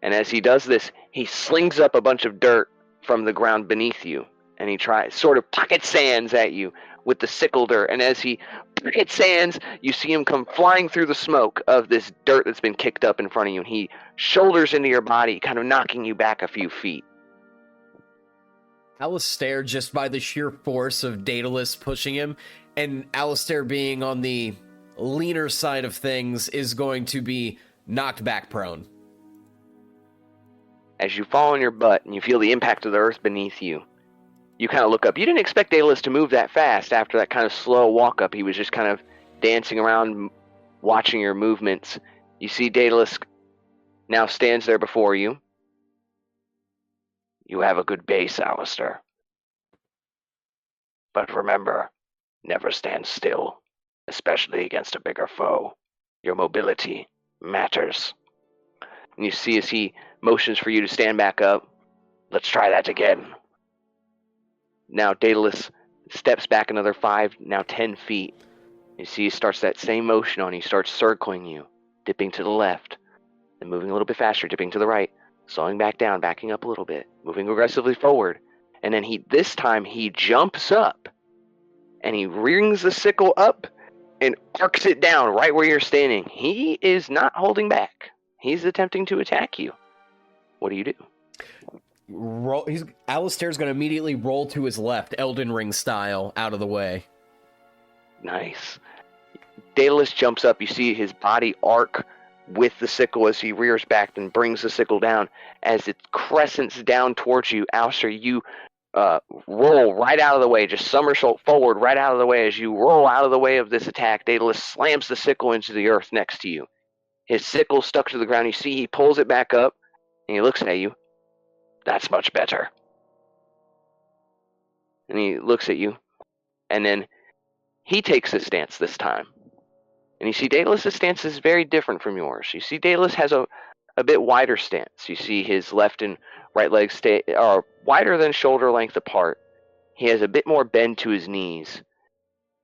And as he does this, he slings up a bunch of dirt from the ground beneath you, and he tries sort of pocket sands at you with the sickle dirt. And as he pocket sands, you see him come flying through the smoke of this dirt that's been kicked up in front of you, and he shoulders into your body, kind of knocking you back a few feet.
Alistair, just by the sheer force of Daedalus pushing him, and Alistair being on the leaner side of things, is going to be knocked back prone.
As you fall on your butt and you feel the impact of the earth beneath you, you kind of look up. You didn't expect Daedalus to move that fast after that kind of slow walk up. He was just kind of dancing around, watching your movements. You see Daedalus now stands there before you. You have a good base, Alistair. But remember, never stand still, especially against a bigger foe. Your mobility matters. And you see as he motions for you to stand back up. Let's try that again. Now Daedalus steps back another 5, now 10 feet. You see he starts that same motion on you. He starts circling you, dipping to the left, then moving a little bit faster, dipping to the right, slowing back down, backing up a little bit, moving aggressively forward. And then this time he jumps up, and he rings the sickle up and arcs it down right where you're standing. He is not holding back. He's attempting to attack you. What do you do?
Alistair's going to immediately roll to his left, Elden Ring style, out of the way.
Nice. Daedalus jumps up. You see his body arc with the sickle as he rears back and brings the sickle down. As it crescents down towards you, Alistair, you roll right out of the way, just somersault forward right out of the way. As you roll out of the way of this attack, Daedalus slams the sickle into the earth next to you. His sickle stuck to the ground. You see he pulls it back up, and he looks at you. That's much better. And he looks at you, and then he takes his stance this time. And you see Daedalus' stance is very different from yours. You see Daedalus has a bit wider stance. You see his left and right legs are wider than shoulder length apart. He has a bit more bend to his knees.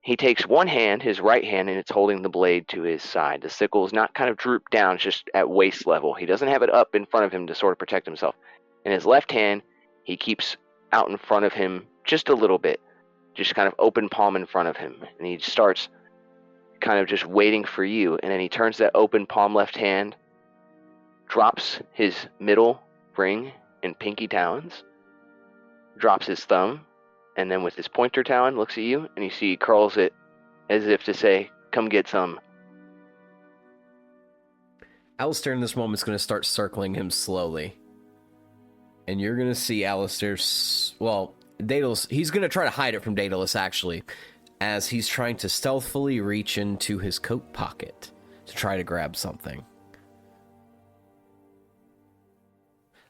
He takes one hand, his right hand, and it's holding the blade to his side. The sickle is not kind of drooped down, it's just at waist level. He doesn't have it up in front of him to sort of protect himself. In his left hand, he keeps out in front of him just a little bit, just kind of open palm in front of him. And he starts kind of just waiting for you. And then he turns that open palm left hand, drops his middle ring and pinky talons, drops his thumb, and then with his pointer talon looks at you, and you see he curls it as if to say, come get some.
Alistair in this moment is going to start circling him slowly. And you're going to see Alistair... Well, Daedalus... He's going to try to hide it from Daedalus, actually, as he's trying to stealthily reach into his coat pocket to try to grab something.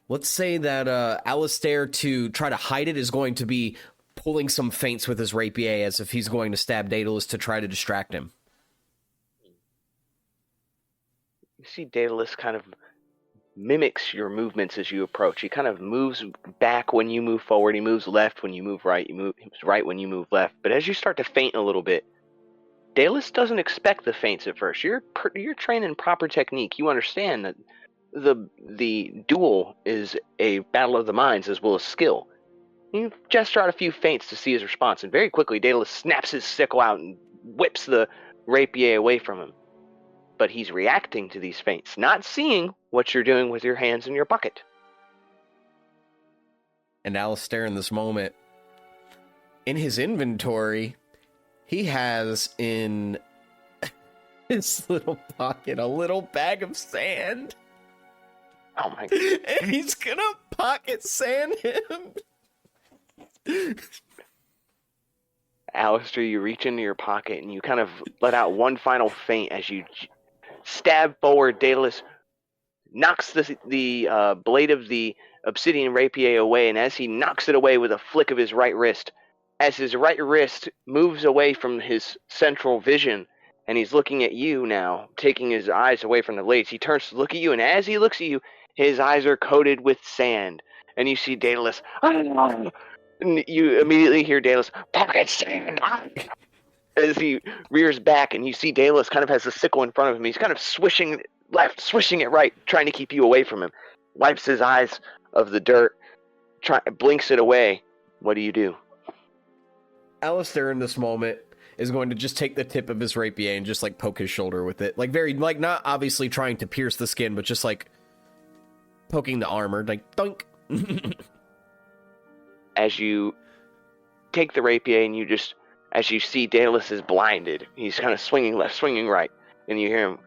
Let's say that Alistair, to try to hide it, is going to be pulling some feints with his rapier as if he's going to stab Daedalus to try to distract him.
You see Daedalus kind of mimics your movements as you approach. He kind of moves back when you move forward. He moves left when you move right. He moves right when you move left. But as you start to feint a little bit, Daedalus doesn't expect the feints at first. You're trained in proper technique. You understand that the duel is a battle of the minds as well as skill. You gesture out a few feints to see his response, and very quickly Daedalus snaps his sickle out and whips the rapier away from him. But he's reacting to these feints, not seeing what you're doing with your hands in your bucket.
And Alistair, in this moment, in his inventory, he has in his little pocket a little bag of sand.
Oh my God.
And he's gonna pocket sand him.
Alistair, you reach into your pocket and you kind of let out one final feint as you stab forward. Daedalus knocks the blade of the obsidian rapier away, and as he knocks it away with a flick of his right wrist, as his right wrist moves away from his central vision, and he's looking at you now, taking his eyes away from the blades, he turns to look at you, and as he looks at you, his eyes are coated with sand, and you see Daedalus, and you immediately hear Daedalus, pocket sand, as he rears back, and you see Daedalus kind of has the sickle in front of him. He's kind of swishing left, swishing it right, trying to keep you away from him. Wipes his eyes of the dirt, blinks it away. What do you do?
Alistair, in this moment, is going to just take the tip of his rapier and just, like, poke his shoulder with it. Like, not obviously trying to pierce the skin, but just, like, poking the armor. Like, thunk.
As you take the rapier and you just... As you see Daedalus is blinded, he's kind of swinging left, swinging right, and you hear him,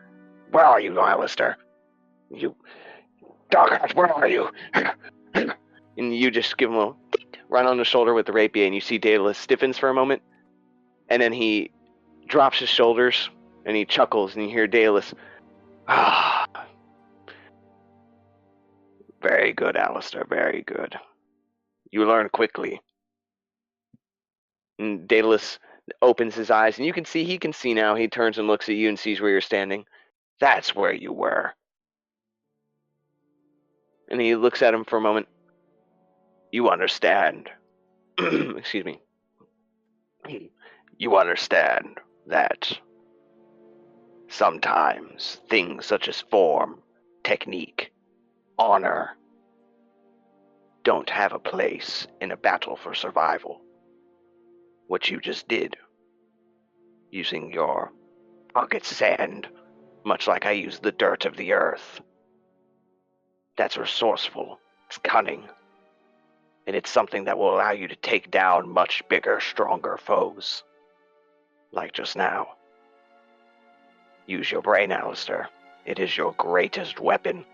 "Where are you, Alistair? You doghouse, where are you?" And you just give him a little right on the shoulder with the rapier, and you see Daedalus stiffens for a moment, and then he drops his shoulders, and he chuckles, and you hear Daedalus, "Ah, very good, Alistair, very good. You learn quickly." And Daedalus opens his eyes, and he can see now. He turns and looks at you and sees where you're standing. "That's where you were." And he looks at him for a moment. "You understand." Excuse me. "You understand that sometimes things such as form, technique, honor don't have a place in a battle for survival. What you just did, using your pocket sand, much like I use the dirt of the earth, that's resourceful, it's cunning, and it's something that will allow you to take down much bigger, stronger foes, like just now. Use your brain, Alistair. It is your greatest weapon."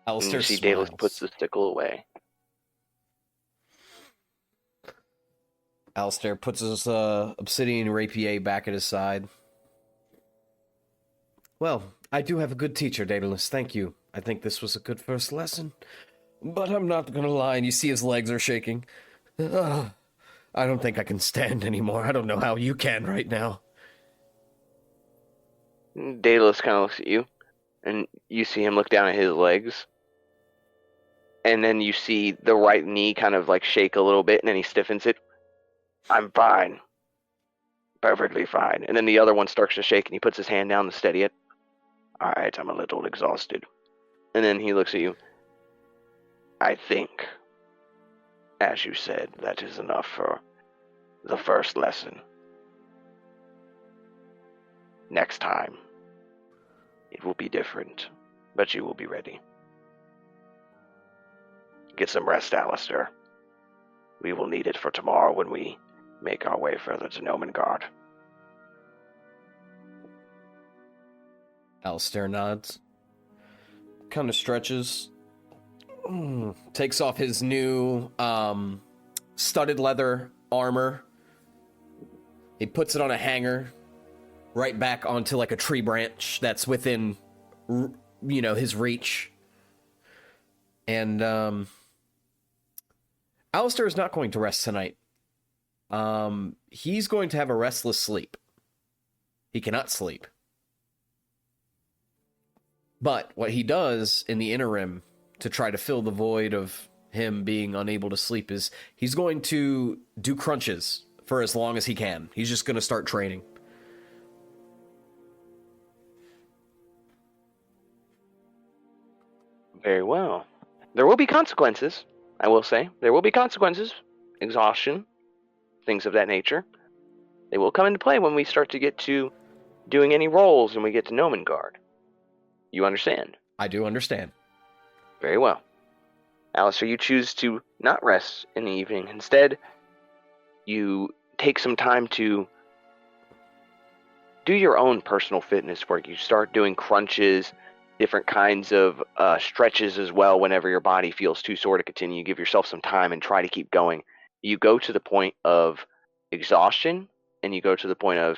Alistair
and you see
smiles.
Daedalus puts the sickle away.
Alistair puts his obsidian rapier back at his side. "Well, I do have a good teacher, Daedalus. Thank you. I think this was a good first lesson. But I'm not gonna lie, and you see his legs are shaking. I don't think I can stand anymore. I don't know how you can right now."
Daedalus kind of looks at you, and you see him look down at his legs. And then you see the right knee kind of like shake a little bit, and then he stiffens it. "I'm fine. Perfectly fine." And then the other one starts to shake, and he puts his hand down to steady it. "All right, I'm a little exhausted." And then he looks at you. "I think, as you said, that is enough for the first lesson. Next time, it will be different, but you will be ready. Get some rest, Alistair. We will need it for tomorrow when we make our way further to Nomengard."
Alistair nods. kind of stretches, takes off his new studded leather armor. He puts it on a hanger, right back onto like a tree branch that's within, his reach. And Alistair is not going to rest tonight. He's going to have a restless sleep. He cannot sleep. But what he does in the interim to try to fill the void of him being unable to sleep is he's going to do crunches for as long as he can. He's just going to start training.
Very well. There will be consequences, I will say. There will be consequences. Exhaustion, things of that nature. They will come into play when we start to get to doing any rolls and we get to Nomengard. You understand?
I do understand.
Very well. Alistair, you choose to not rest in the evening. Instead, you take some time to do your own personal fitness work. You start doing crunches, different kinds of stretches as well whenever your body feels too sore to continue. You give yourself some time and try to keep going. You go to the point of exhaustion, and you go to the point of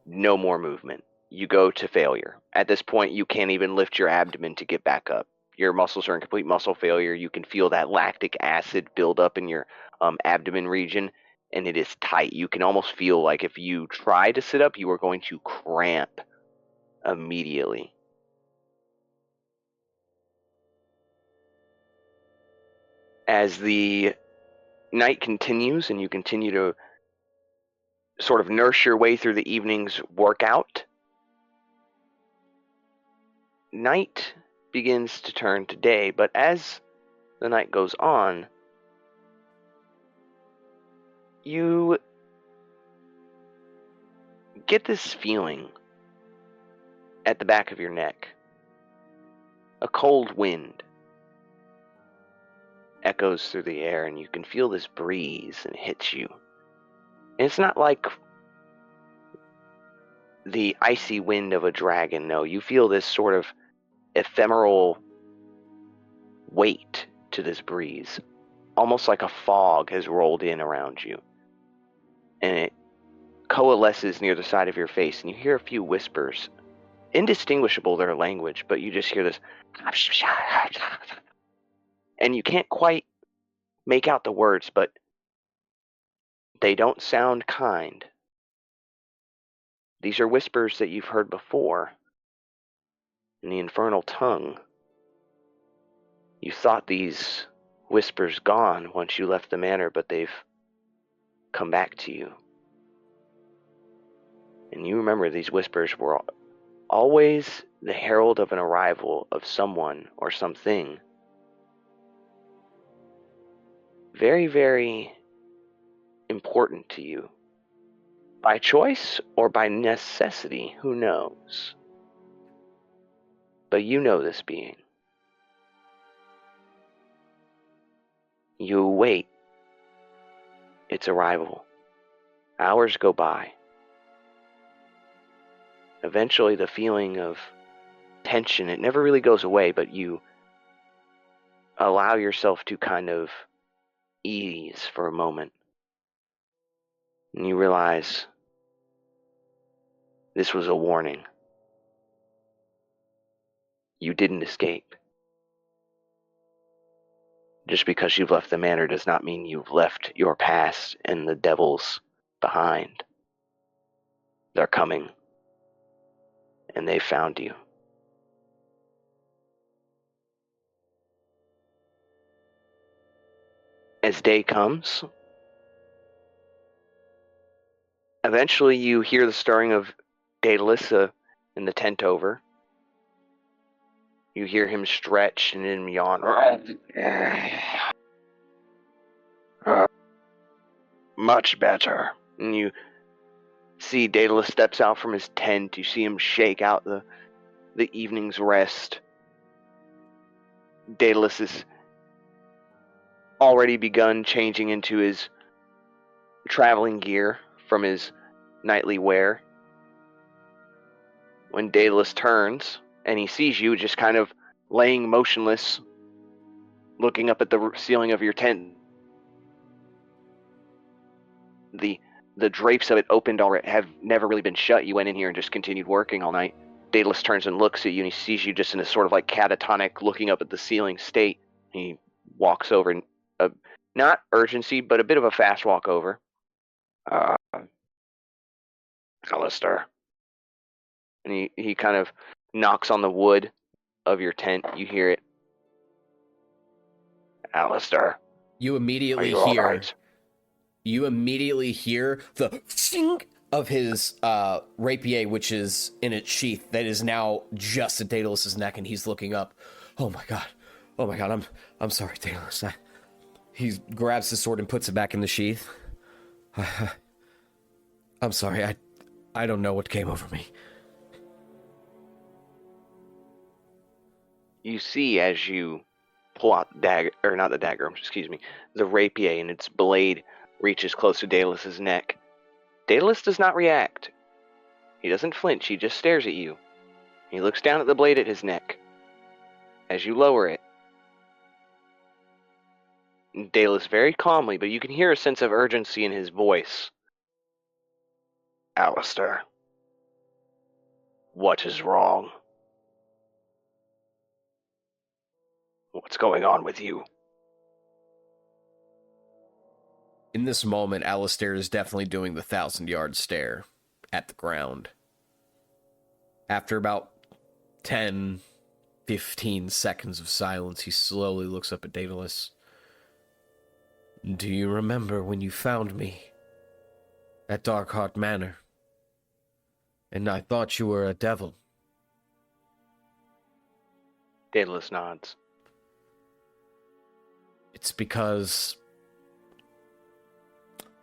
no more movement. You go to failure. At this point, you can't even lift your abdomen to get back up. Your muscles are in complete muscle failure. You can feel that lactic acid build up in your abdomen region, and it is tight. You can almost feel like if you try to sit up, you are going to cramp immediately. As the night continues and you continue to sort of nurse your way through the evening's workout, night begins to turn to day, but as the night goes on, you get this feeling at the back of your neck. A cold wind echoes through the air, and you can feel this breeze, and it hits you. And it's not like the icy wind of a dragon, no. You feel this sort of ephemeral weight to this breeze, almost like a fog has rolled in around you. And it coalesces near the side of your face, and you hear a few whispers, indistinguishable their language, but you just hear this, and you can't quite make out the words, but they don't sound kind. These are whispers that you've heard before in the infernal tongue. You thought these whispers gone once you left the manor, but they've come back to you. And you remember these whispers were always the herald of an arrival of someone or something very, very important to you. By choice or by necessity, who knows? But you know this being. You await its arrival. Hours go by. Eventually, the feeling of tension, it never really goes away, but you allow yourself to kind of ease for a moment. And you realize this was a warning. You didn't escape. Just because you've left the manor does not mean you've left your past and the devils behind. They're coming. And they found you. As day comes, eventually you hear the stirring of Daedalus in the tent over. You hear him stretch and then yawn. Much better. And you see Daedalus steps out from his tent. You see him shake out the evening's rest. Daedalus has already begun changing into his traveling gear from his nightly wear. When Daedalus turns and he sees you, just kind of laying motionless, looking up at the ceiling of your tent. The drapes of it opened already, have never really been shut. You went in here and just continued working all night. Daedalus turns and looks at you, and he sees you just in a sort of like catatonic, looking up at the ceiling state. He walks over, and not urgency, but a bit of a fast walk over. Alistair. And he kind of knocks on the wood of your tent. You hear it. Alistair.
You immediately
Are you
hear.
all right?
You immediately hear the sink of his rapier, which is in its sheath, that is now just at Daedalus's neck, and he's looking up. Oh my god, I'm sorry, Daedalus. He grabs his sword and puts it back in the sheath. I'm sorry, I don't know what came over me.
You see as you pull out the dagger, or not the dagger, the rapier, and its blade reaches close to Daedalus's neck. Daedalus does not react. He doesn't flinch, he just stares at you. He looks down at the blade at his neck. As you lower it, Daedalus very calmly, but you can hear a sense of urgency in his voice. Alistair, what is wrong? What's going on with you?
In this moment, Alistair is definitely doing the 1,000-yard stare at the ground. After about 10, 15 seconds of silence, he slowly looks up at Daedalus. Do you remember when you found me at Darkheart Manor? And I thought you were a devil.
Daedalus nods.
It's because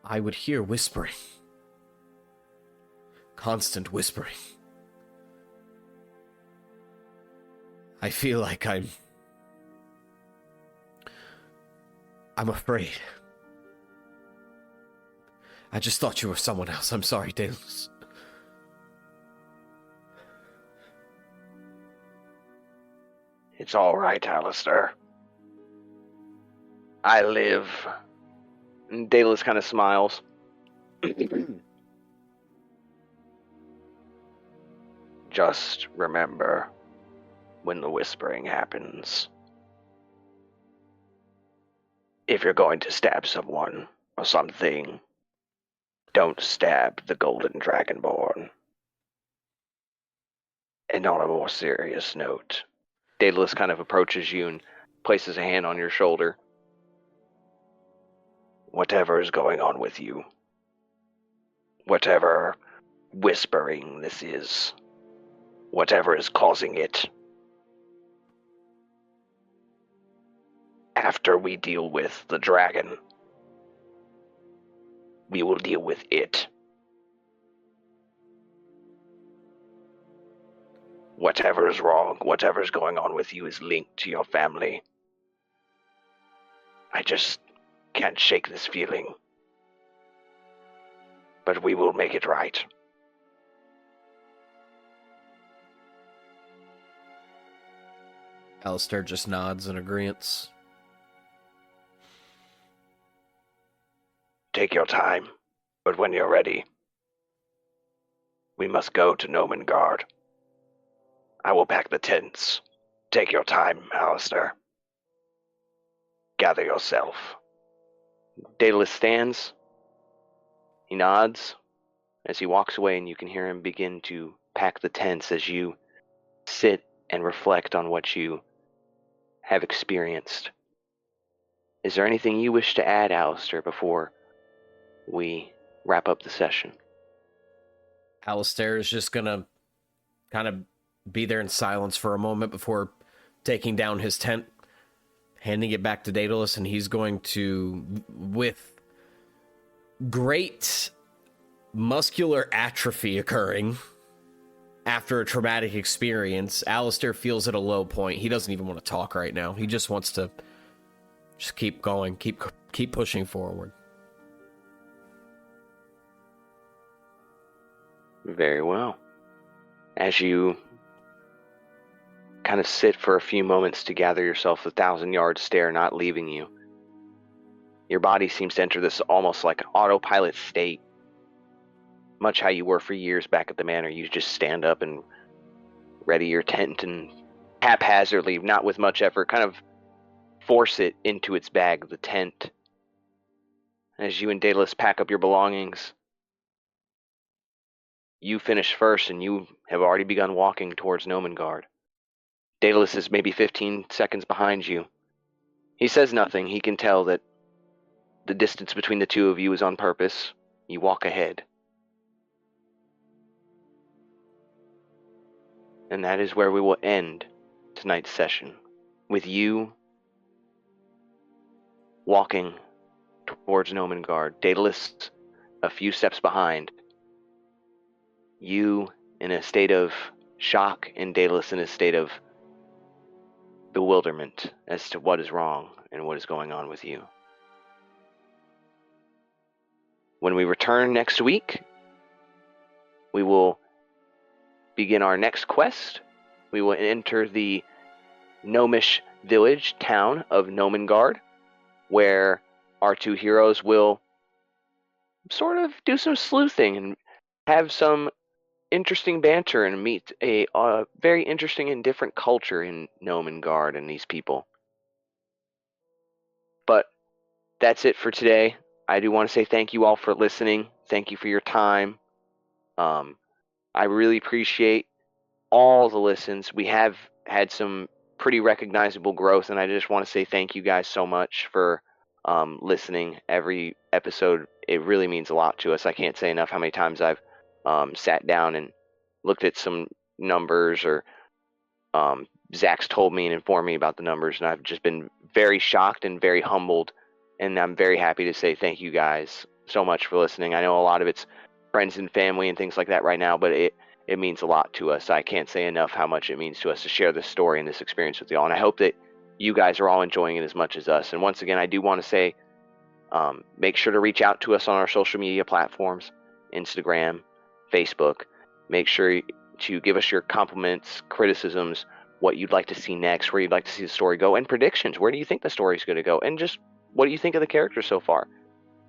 I would hear whispering. Constant whispering. I feel like I'm afraid. I just thought you were someone else. I'm sorry, Daedalus.
It's all right, Alistair. I live. And Daedalus kind of smiles. Just remember when the whispering happens. If you're going to stab someone or something, don't stab the Golden Dragonborn. And on a more serious note, Daedalus kind of approaches you and places a hand on your shoulder. Whatever is going on with you, whatever whispering this is, whatever is causing it, after we deal with the dragon, we will deal with it. Whatever is wrong, whatever is going on with you is linked to your family. I just can't shake this feeling. But we will make it right.
Alistair just nods in agreement.
Take your time, but when you're ready, we must go to Nomengard. I will pack the tents. Take your time, Alistair. Gather yourself. Daedalus stands. He nods as he walks away, and you can hear him begin to pack the tents as you sit and reflect on what you have experienced. Is there anything you wish to add, Alistair, before we wrap up the session?
Alistair is just gonna kind of be there in silence for a moment before taking down his tent, handing it back to Daedalus, and he's going to, with great muscular atrophy occurring after a traumatic experience, Alistair feels at a low point. He doesn't even want to talk right now. He just wants to just keep going, keep pushing forward. Very
well. As you kind of sit for a few moments to gather yourself, the 1,000-yard stare not leaving you. Your body seems to enter this almost like autopilot state, much how you were for years back at the manor. You just stand up and ready your tent and haphazardly, not with much effort, kind of force it into its bag, the tent. As you and Daedalus pack up your belongings, you finish first and you have already begun walking towards Nomengard. Daedalus is maybe 15 seconds behind you. He says nothing. He can tell that the distance between the two of you is on purpose. You walk ahead. And that is where we will end tonight's session, with you walking towards Nomengard, Daedalus a few steps behind, you in a state of shock and Daedalus in a state of bewilderment as to what is wrong and what is going on with you. When we return next week, we will begin our next quest. We will enter the gnomish village town of Nomengard, where our two heroes will sort of do some sleuthing and have some interesting banter and meet a very interesting and different culture in Nomengard and these people. But that's it for today. I do want to say thank you all for listening. Thank you for your time. I really appreciate all the listens. We have had some pretty recognizable growth, and I just want to say thank you guys so much for listening every episode. It really means a lot to us. I can't say enough how many times I've sat down and looked at some numbers, or Zach's told me and informed me about the numbers, and I've just been very shocked and very humbled, and I'm very happy to say thank you guys so much for listening. I know a lot of it's friends and family and things like that right now, but it means a lot to us. I can't say enough how much it means to us to share this story and this experience with y'all, and I hope that you guys are all enjoying it as much as us. And once again, I do want to say, make sure to reach out to us on our social media platforms, Instagram, Facebook. Make sure to give us your compliments, criticisms, what you'd like to see next, where you'd like to see the story go, and predictions. Where do you think the story's going to go? And just what do you think of the characters so far?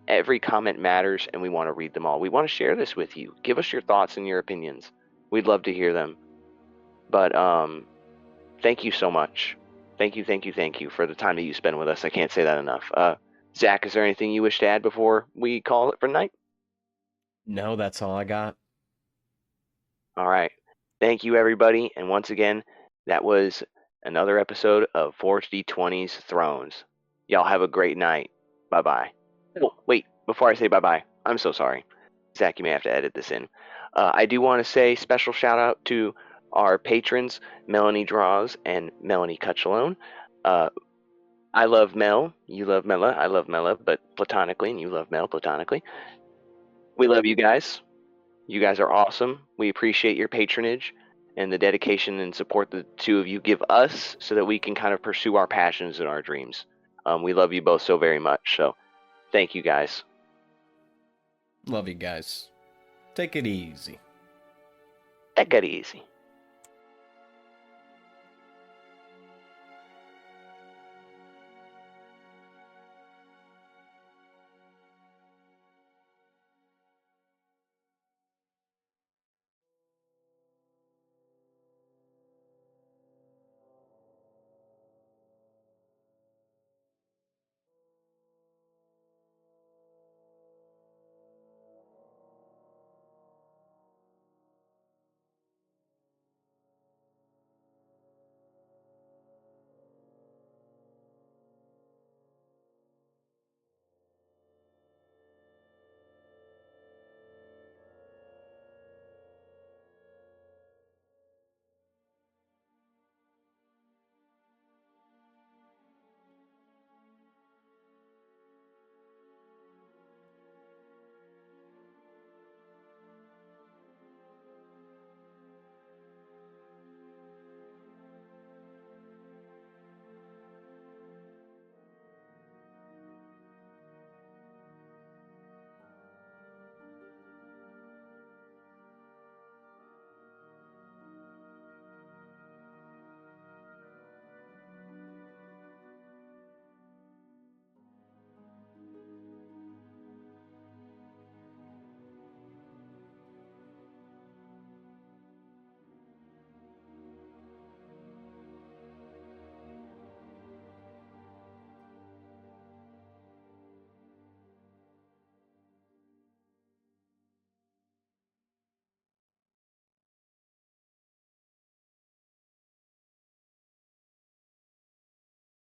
Every comment matters, and we want to read them all. We want to share this with you. Give us your thoughts and your opinions. We'd love to hear them. But thank you so much. Thank you for the time that you spend with us. I can't say that enough. Zach, is there anything you wish to add before we call it for night?
No, that's all I got.
All right. Thank you, everybody. And once again, that was another episode of 4D20's Thrones. Y'all have a great night. Bye-bye. Oh, wait, before I say bye-bye, I'm so sorry. Zach, you may have to edit this in. I do want to say special shout-out to our patrons, Melanie Droz and Melanie Cocciolone. I love Mel, you love Mela, I love Mela, but platonically, and you love Mel platonically. We love you guys. You guys are awesome. We appreciate your patronage and the dedication and support the two of you give us so that we can kind of pursue our passions and our dreams. We love you both so very much, so thank you guys.
Love you guys. Take it easy.
Take it easy.